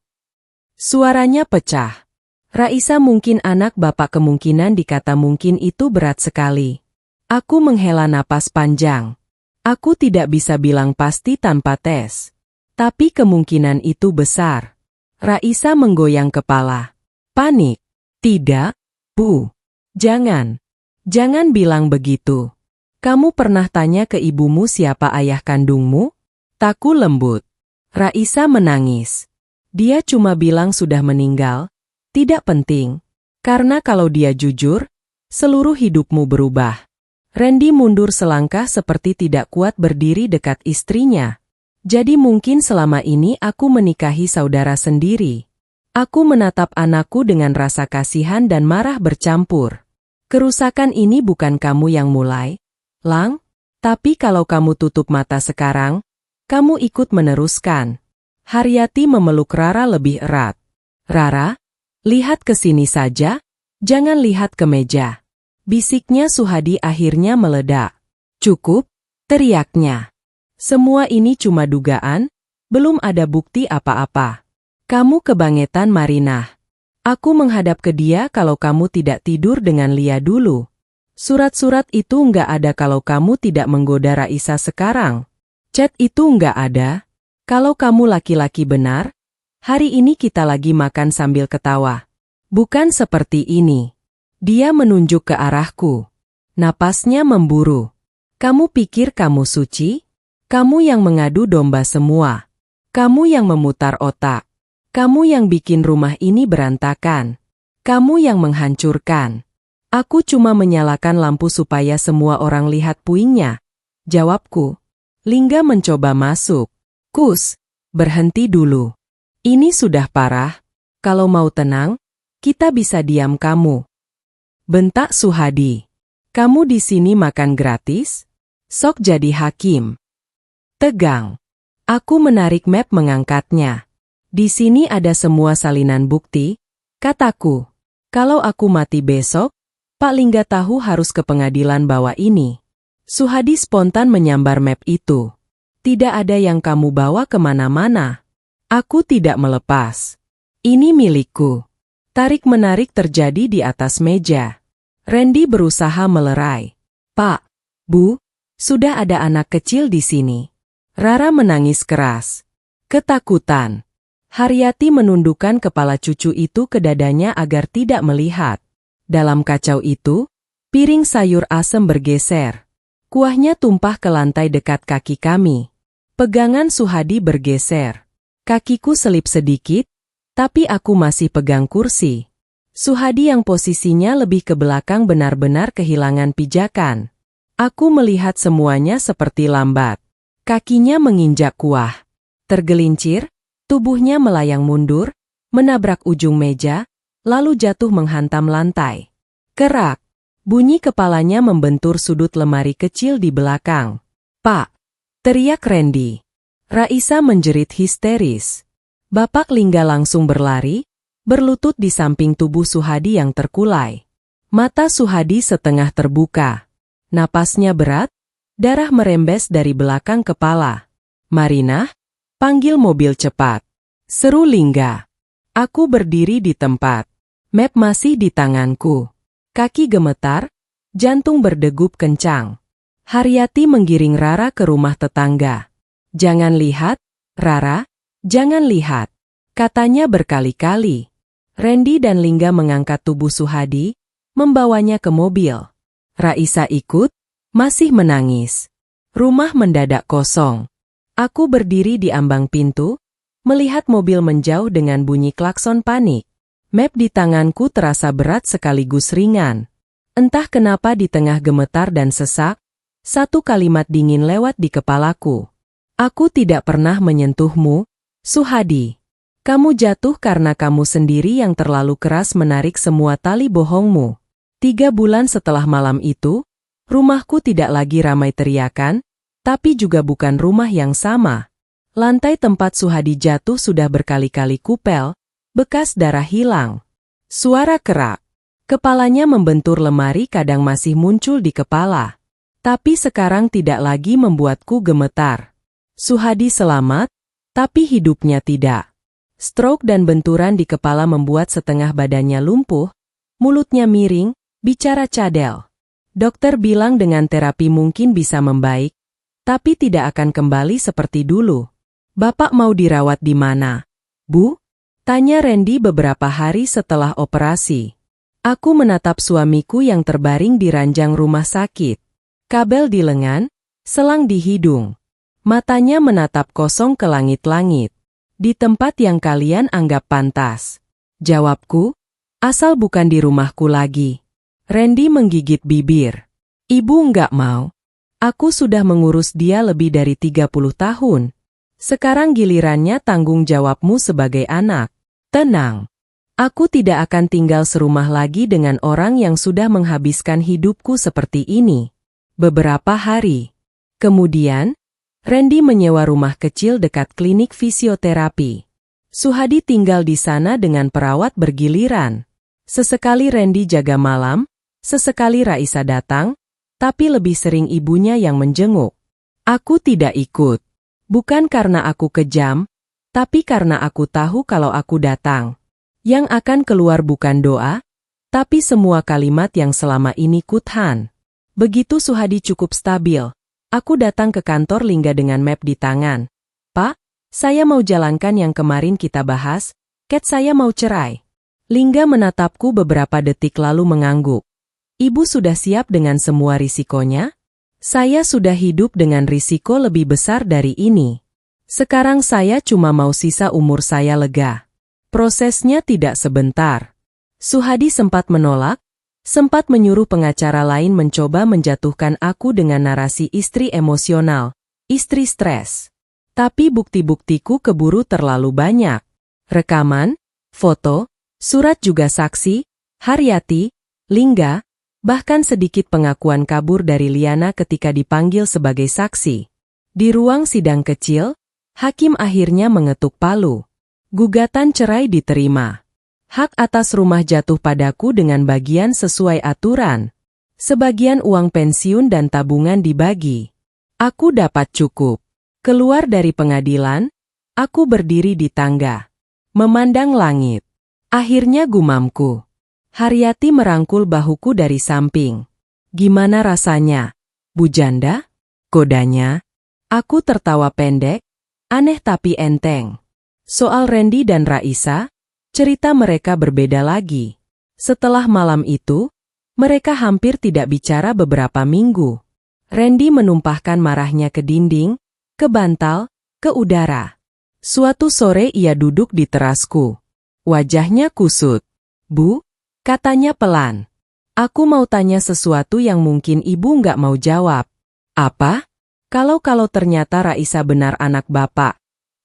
Speaker 1: Suaranya pecah. Raisa mungkin anak bapak, kemungkinan dikata mungkin itu berat sekali. Aku menghela napas panjang. Aku tidak bisa bilang pasti tanpa tes. Tapi kemungkinan itu besar. Raisa menggoyang kepala. Panik. Tidak, Bu. Jangan. Jangan bilang begitu. Kamu pernah tanya ke ibumu siapa ayah kandungmu? Taku lembut. Raisa menangis. Dia cuma bilang sudah meninggal. Tidak penting. Karena kalau dia jujur, seluruh hidupmu berubah. Randy mundur selangkah seperti tidak kuat berdiri dekat istrinya. Jadi mungkin selama ini aku menikahi saudara sendiri. Aku menatap anakku dengan rasa kasihan dan marah bercampur. Kerusakan ini bukan kamu yang mulai, Lang. Tapi kalau kamu tutup mata sekarang, kamu ikut meneruskan. Haryati memeluk Rara lebih erat. Rara, lihat ke sini saja, jangan lihat ke meja. Bisiknya Suhadi akhirnya meledak. Cukup, teriaknya. Semua ini cuma dugaan, belum ada bukti apa-apa. Kamu kebangetan, Marinah. Aku menghadap ke dia kalau kamu tidak tidur dengan Lia dulu. Surat-surat itu nggak ada kalau kamu tidak menggoda Raisa sekarang. Chat itu nggak ada. Kalau kamu laki-laki benar, hari ini kita lagi makan sambil ketawa. Bukan seperti ini. Dia menunjuk ke arahku. Napasnya memburu. Kamu pikir kamu suci? Kamu yang mengadu domba semua. Kamu yang memutar otak. Kamu yang bikin rumah ini berantakan. Kamu yang menghancurkan. Aku cuma menyalakan lampu supaya semua orang lihat puingnya. Jawabku. Lingga mencoba masuk. Kus, berhenti dulu. Ini sudah parah. Kalau mau tenang, kita bisa diam kamu. Bentak Suhadi. Kamu di sini makan gratis? Sok jadi hakim. Tegang. Aku menarik map mengangkatnya. Di sini ada semua salinan bukti, kataku. Kalau aku mati besok, Pak Lingga tahu harus ke pengadilan bawa ini. Suhadi spontan menyambar map itu. Tidak ada yang kamu bawa kemana-mana. Aku tidak melepas. Ini milikku. Tarik-menarik terjadi di atas meja. Randy berusaha melerai. Pak, Bu, sudah ada anak kecil di sini. Rara menangis keras. Ketakutan. Haryati menundukkan kepala cucu itu ke dadanya agar tidak melihat. Dalam kacau itu, piring sayur asem bergeser. Kuahnya tumpah ke lantai dekat kaki kami. Pegangan Suhadi bergeser. Kakiku selip sedikit, tapi aku masih pegang kursi. Suhadi yang posisinya lebih ke belakang benar-benar kehilangan pijakan. Aku melihat semuanya seperti lambat. Kakinya menginjak kuah. Tergelincir. Tubuhnya melayang mundur, menabrak ujung meja, lalu jatuh menghantam lantai. Kerak. Bunyi kepalanya membentur sudut lemari kecil di belakang. Pak! Teriak Randy. Raisa menjerit histeris. Bapak Lingga langsung berlari, berlutut di samping tubuh Suhadi yang terkulai. Mata Suhadi setengah terbuka. Napasnya berat, darah merembes dari belakang kepala. Marinah? Panggil mobil cepat. Seru Lingga. Aku berdiri di tempat. Map masih di tanganku. Kaki gemetar, jantung berdegup kencang. Haryati menggiring Rara ke rumah tetangga. "Jangan lihat, Rara, jangan lihat," katanya berkali-kali. Randy dan Lingga mengangkat tubuh Suhadi, membawanya ke mobil. Raisa ikut, masih menangis. Rumah mendadak kosong. Aku berdiri di ambang pintu, melihat mobil menjauh dengan bunyi klakson panik. Map di tanganku terasa berat sekaligus ringan. Entah kenapa di tengah gemetar dan sesak, satu kalimat dingin lewat di kepalaku. "Aku tidak pernah menyentuhmu, Suhadi. Kamu jatuh karena kamu sendiri yang terlalu keras menarik semua tali bohongmu." 3 bulan setelah malam itu, rumahku tidak lagi ramai teriakan, tapi juga bukan rumah yang sama. Lantai tempat Suhadi jatuh sudah berkali-kali kupel, bekas darah hilang. Suara kerak. Kepalanya membentur lemari kadang masih muncul di kepala. Tapi sekarang tidak lagi membuatku gemetar. Suhadi selamat, tapi hidupnya tidak. Stroke dan benturan di kepala membuat setengah badannya lumpuh, mulutnya miring, bicara cadel. Dokter bilang dengan terapi mungkin bisa membaik, tapi tidak akan kembali seperti dulu. "Bapak mau dirawat di mana, Bu?" tanya Randy beberapa hari setelah operasi. Aku menatap suamiku yang terbaring di ranjang rumah sakit. Kabel di lengan, selang di hidung. Matanya menatap kosong ke langit-langit. "Di tempat yang kalian anggap pantas." Jawabku, "asal bukan di rumahku lagi." Randy menggigit bibir. "Ibu nggak mau. Aku sudah mengurus dia lebih dari 30 tahun. Sekarang gilirannya tanggung jawabmu sebagai anak." "Tenang. Aku tidak akan tinggal serumah lagi dengan orang yang sudah menghabiskan hidupku seperti ini." Beberapa hari kemudian, Randy menyewa rumah kecil dekat klinik fisioterapi. Suhadi tinggal di sana dengan perawat bergiliran. Sesekali Randy jaga malam, sesekali Raisa datang, tapi lebih sering ibunya yang menjenguk. Aku tidak ikut. Bukan karena aku kejam, tapi karena aku tahu kalau aku datang, yang akan keluar bukan doa, tapi semua kalimat yang selama ini kutahan. Begitu Suhadi cukup stabil, aku datang ke kantor Lingga dengan map di tangan. "Pak, saya mau jalankan yang kemarin kita bahas, Kat saya mau cerai." Lingga menatapku beberapa detik lalu mengangguk. "Ibu sudah siap dengan semua risikonya?" "Saya sudah hidup dengan risiko lebih besar dari ini. Sekarang saya cuma mau sisa umur saya lega." Prosesnya tidak sebentar. Suhadi sempat menolak, sempat menyuruh pengacara lain mencoba menjatuhkan aku dengan narasi istri emosional, istri stres. Tapi bukti-buktiku keburu terlalu banyak. Rekaman, foto, surat juga saksi, Haryati, Lingga, bahkan sedikit pengakuan kabur dari Liana ketika dipanggil sebagai saksi. Di ruang sidang kecil, hakim akhirnya mengetuk palu. Gugatan cerai diterima. Hak atas rumah jatuh padaku dengan bagian sesuai aturan. Sebagian uang pensiun dan tabungan dibagi. Aku dapat cukup. Keluar dari pengadilan, aku berdiri di tangga, memandang langit. Akhirnya gumamku. Haryati merangkul bahuku dari samping. "Gimana rasanya, Bu Janda?" kodanya. Aku tertawa pendek, aneh tapi enteng. Soal Randy dan Raisa, cerita mereka berbeda lagi. Setelah malam itu, mereka hampir tidak bicara beberapa minggu. Randy menumpahkan marahnya ke dinding, ke bantal, ke udara. Suatu sore ia duduk di terasku. Wajahnya kusut. "Bu," katanya pelan. "Aku mau tanya sesuatu yang mungkin ibu nggak mau jawab." "Apa?" Kalau ternyata Raisa benar anak bapak,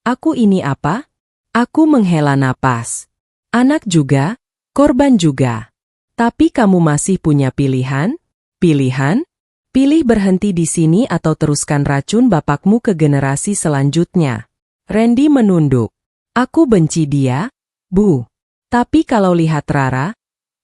Speaker 1: aku ini apa?" Aku menghela napas. "Anak juga, korban juga. Tapi kamu masih punya pilihan?" "Pilihan? Pilih berhenti di sini atau teruskan racun bapakmu ke generasi selanjutnya." Randy menunduk. "Aku benci dia, Bu. Tapi kalau lihat Rara,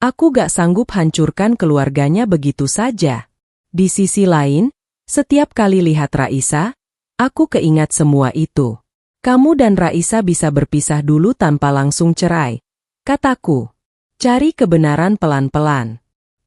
Speaker 1: aku gak sanggup hancurkan keluarganya begitu saja. Di sisi lain, setiap kali lihat Raisa, aku keingat semua itu. Kamu dan Raisa bisa berpisah dulu tanpa langsung cerai," kataku. "Cari kebenaran pelan-pelan.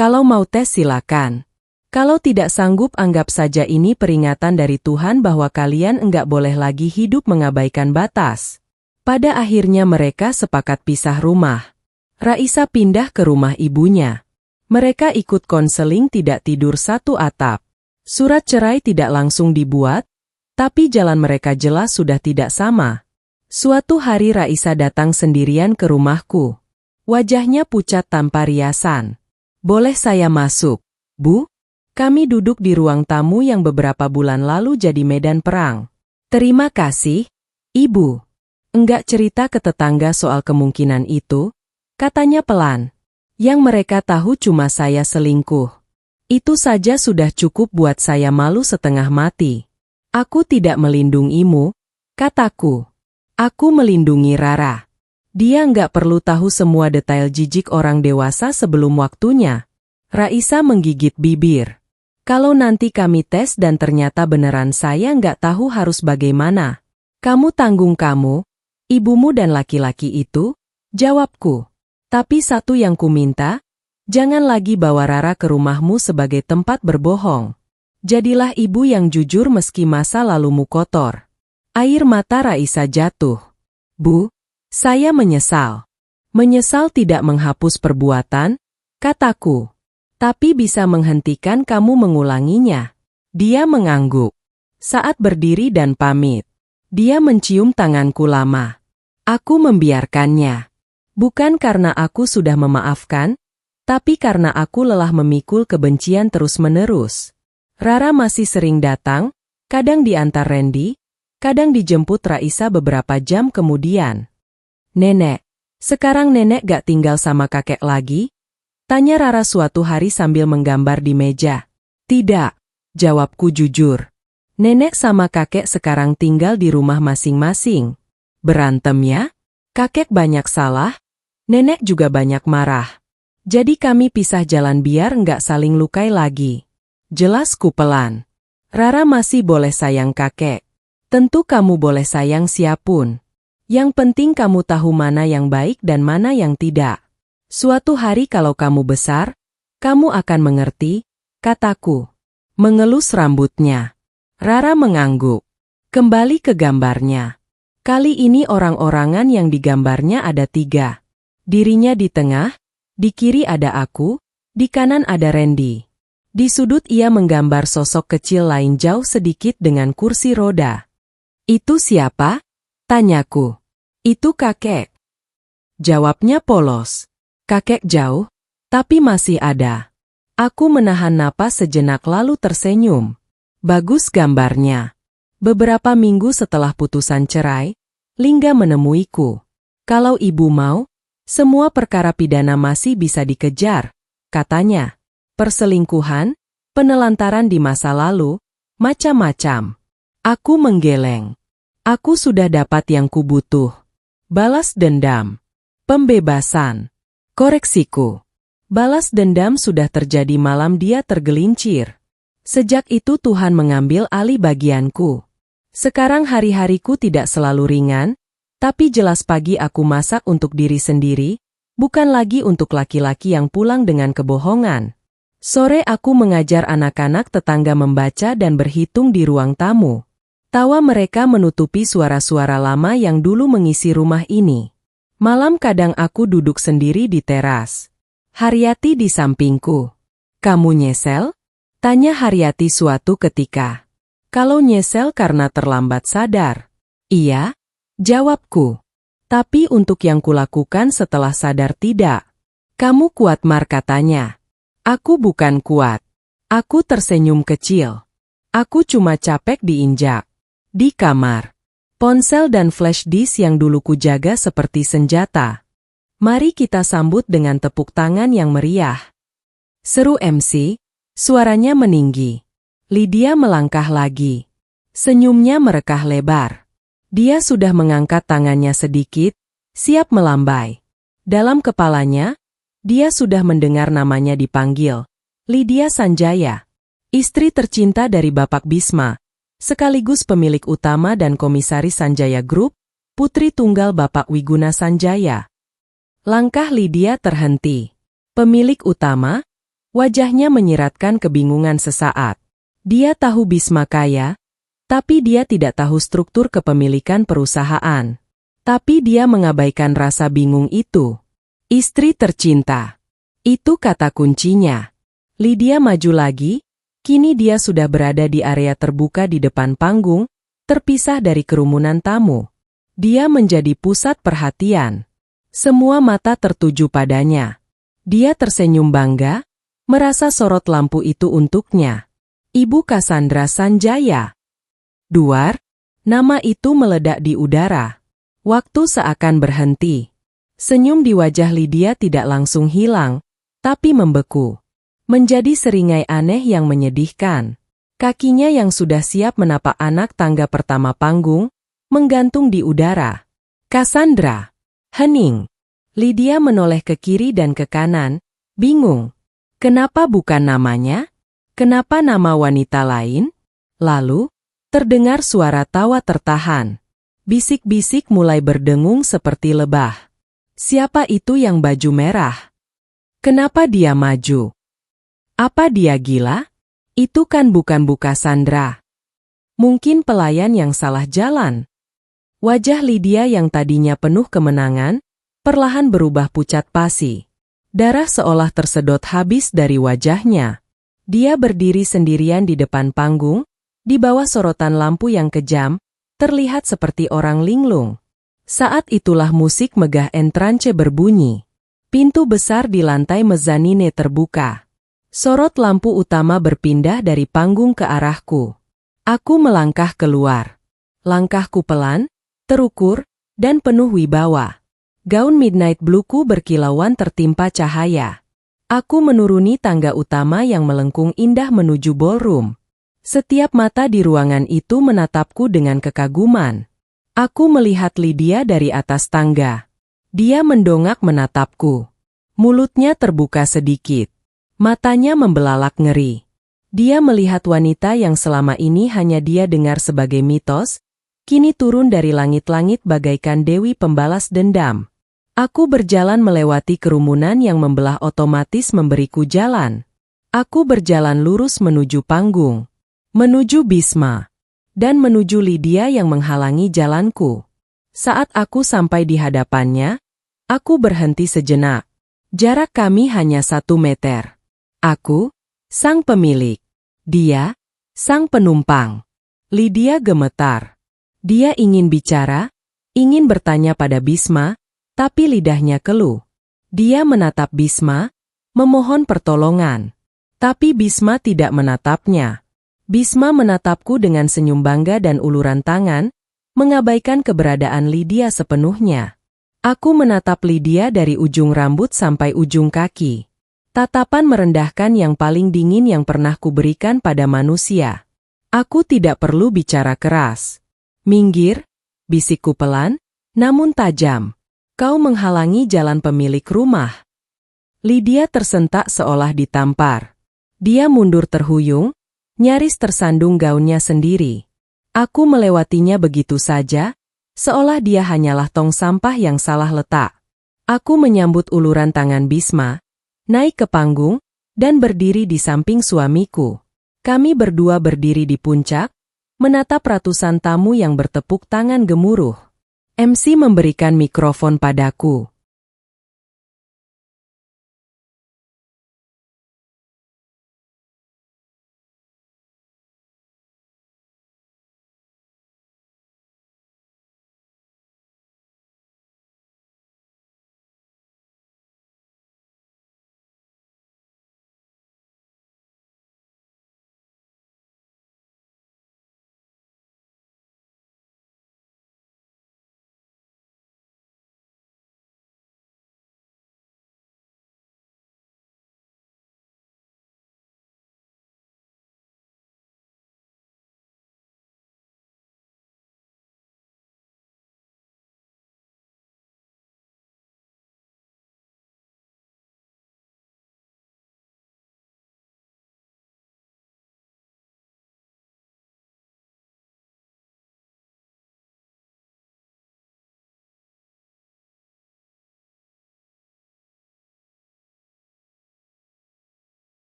Speaker 1: Kalau mau tes silakan. Kalau tidak sanggup anggap saja ini peringatan dari Tuhan bahwa kalian enggak boleh lagi hidup mengabaikan batas. Pada akhirnya mereka sepakat pisah rumah. Raisa pindah ke rumah ibunya. Mereka ikut konseling tidak tidur satu atap. Surat cerai tidak langsung dibuat, tapi jalan mereka jelas sudah tidak sama. Suatu hari Raisa datang sendirian ke rumahku. Wajahnya pucat tanpa riasan. "Boleh saya masuk, Bu?" Kami duduk di ruang tamu yang beberapa bulan lalu jadi medan perang. "Terima kasih, Ibu." "Enggak cerita ke tetangga soal kemungkinan itu," katanya pelan. "Yang mereka tahu cuma saya selingkuh. Itu saja sudah cukup buat saya malu setengah mati." "Aku tidak melindungimu," kataku. "Aku melindungi Rara. Dia nggak perlu tahu semua detail jijik orang dewasa sebelum waktunya." Raisa menggigit bibir. "Kalau nanti kami tes dan ternyata beneran saya nggak tahu harus bagaimana. Kamu tanggung kamu, ibumu dan laki-laki itu," jawabku. "Tapi satu yang ku minta, jangan lagi bawa Rara ke rumahmu sebagai tempat berbohong. Jadilah ibu yang jujur meski masa lalumu kotor." Air mata Raisa jatuh. "Bu, saya menyesal." "Menyesal tidak menghapus perbuatan," kataku. "Tapi bisa menghentikan kamu mengulanginya." Dia mengangguk. Saat berdiri dan pamit, dia mencium tanganku lama. Aku membiarkannya. Bukan karena aku sudah memaafkan, tapi karena aku lelah memikul kebencian terus-menerus. Rara masih sering datang, kadang diantar Randy, kadang dijemput Raisa beberapa jam kemudian. "Nenek, sekarang nenek gak tinggal sama kakek lagi?" tanya Rara suatu hari sambil menggambar di meja. "Tidak," jawabku jujur. "Nenek sama kakek sekarang tinggal di rumah masing-masing." "Berantem ya?" "Kakek banyak salah, nenek juga banyak marah. Jadi kami pisah jalan biar nggak saling lukai lagi." Jelasku pelan. "Rara masih boleh sayang kakek. Tentu kamu boleh sayang siapun. Yang penting kamu tahu mana yang baik dan mana yang tidak. Suatu hari kalau kamu besar, kamu akan mengerti," kataku. Mengelus rambutnya. Rara mengangguk. Kembali ke gambarnya. Kali ini orang-orangan yang digambarnya ada 3. Dirinya di tengah, di kiri ada aku, di kanan ada Randy. Di sudut ia menggambar sosok kecil lain jauh sedikit dengan kursi roda. "Itu siapa?" tanyaku. "Itu kakek," jawabnya polos. "Kakek jauh, tapi masih ada." Aku menahan napas sejenak lalu tersenyum. Bagus gambarnya. Beberapa minggu setelah putusan cerai, Lingga menemuiku. "Kalau ibu mau, semua perkara pidana masih bisa dikejar," katanya. "Perselingkuhan, penelantaran di masa lalu, macam-macam." Aku menggeleng. Aku sudah dapat yang kubutuh. Balas dendam. Pembebasan. Koreksiku. Balas dendam sudah terjadi malam dia tergelincir. Sejak itu Tuhan mengambil alih bagianku. Sekarang hari-hariku tidak selalu ringan, tapi jelas pagi aku masak untuk diri sendiri, bukan lagi untuk laki-laki yang pulang dengan kebohongan. Sore aku mengajar anak-anak tetangga membaca dan berhitung di ruang tamu. Tawa mereka menutupi suara-suara lama yang dulu mengisi rumah ini. Malam kadang aku duduk sendiri di teras. Haryati di sampingku. "Kamu nyesel?" tanya Haryati suatu ketika. "Kalau nyesel karena terlambat sadar." "Iya," jawabku. "Tapi untuk yang kulakukan setelah sadar tidak." "Kamu kuat," Mar katanya. Aku bukan kuat. Aku tersenyum kecil. Aku cuma capek diinjak. Di kamar. Ponsel dan flash disk yang dulu kujaga seperti senjata. "Mari kita sambut dengan tepuk tangan yang meriah," seru MC, suaranya meninggi. Lydia melangkah lagi. Senyumnya merekah lebar. Dia sudah mengangkat tangannya sedikit, siap melambai. Dalam kepalanya, dia sudah mendengar namanya dipanggil. Lydia Sanjaya. Istri tercinta dari Bapak Bisma, sekaligus pemilik utama dan komisaris Sanjaya Group, putri tunggal Bapak Wiguna Sanjaya. Langkah Lydia terhenti. Pemilik utama? Wajahnya menyiratkan kebingungan sesaat. Dia tahu Bisma kaya, tapi dia tidak tahu struktur kepemilikan perusahaan. Tapi dia mengabaikan rasa bingung itu. Istri tercinta. Itu kata kuncinya. Lydia maju lagi, kini dia sudah berada di area terbuka di depan panggung, terpisah dari kerumunan tamu. Dia menjadi pusat perhatian. Semua mata tertuju padanya. Dia tersenyum bangga, merasa sorot lampu itu untuknya. Ibu Cassandra Sanjaya. Duar, nama itu meledak di udara. Waktu seakan berhenti. Senyum di wajah Lydia tidak langsung hilang, tapi membeku. Menjadi seringai aneh yang menyedihkan. Kakinya yang sudah siap menapak anak tangga pertama panggung, menggantung di udara. Cassandra. Hening. Lydia menoleh ke kiri dan ke kanan, bingung. Kenapa bukan namanya? Kenapa nama wanita lain? Lalu, terdengar suara tawa tertahan. Bisik-bisik mulai berdengung seperti lebah. Siapa itu yang baju merah? Kenapa dia maju? Apa dia gila? Itu kan bukan Bu Cassandra. Mungkin pelayan yang salah jalan. Wajah Lydia yang tadinya penuh kemenangan, perlahan berubah pucat pasi. Darah seolah tersedot habis dari wajahnya. Dia berdiri sendirian di depan panggung, di bawah sorotan lampu yang kejam, terlihat seperti orang linglung. Saat itulah musik megah entrance berbunyi. Pintu besar di lantai mezzanine terbuka. Sorot lampu utama berpindah dari panggung ke arahku. Aku melangkah keluar. Langkahku pelan, terukur, dan penuh wibawa. Gaun midnight blueku berkilauan tertimpa cahaya. Aku menuruni tangga utama yang melengkung indah menuju ballroom. Setiap mata di ruangan itu menatapku dengan kekaguman. Aku melihat Lydia dari atas tangga. Dia mendongak menatapku. Mulutnya terbuka sedikit. Matanya membelalak ngeri. Dia melihat wanita yang selama ini hanya dia dengar sebagai mitos, kini turun dari langit-langit bagaikan dewi pembalas dendam. Aku berjalan melewati kerumunan yang membelah otomatis memberiku jalan. Aku berjalan lurus menuju panggung. Menuju Bisma, dan menuju Lydia yang menghalangi jalanku. Saat aku sampai di hadapannya, aku berhenti sejenak. Jarak kami hanya 1 meter. Aku, sang pemilik. Dia, sang penumpang. Lydia gemetar. Dia ingin bicara, ingin bertanya pada Bisma, tapi lidahnya keluh. Dia menatap Bisma, memohon pertolongan. Tapi Bisma tidak menatapnya. Bisma menatapku dengan senyum bangga dan uluran tangan, mengabaikan keberadaan Lydia sepenuhnya. Aku menatap Lydia dari ujung rambut sampai ujung kaki. Tatapan merendahkan yang paling dingin yang pernah kuberikan pada manusia. Aku tidak perlu bicara keras. Minggir, bisikku pelan, namun tajam. Kau menghalangi jalan pemilik rumah. Lydia tersentak seolah ditampar. Dia mundur terhuyung, nyaris tersandung gaunnya sendiri. Aku melewatinya begitu saja, seolah dia hanyalah tong sampah yang salah letak. Aku menyambut uluran tangan Bisma, naik ke panggung, dan berdiri di samping suamiku. Kami berdua berdiri di puncak, menatap ratusan tamu yang bertepuk tangan gemuruh. MC memberikan mikrofon padaku.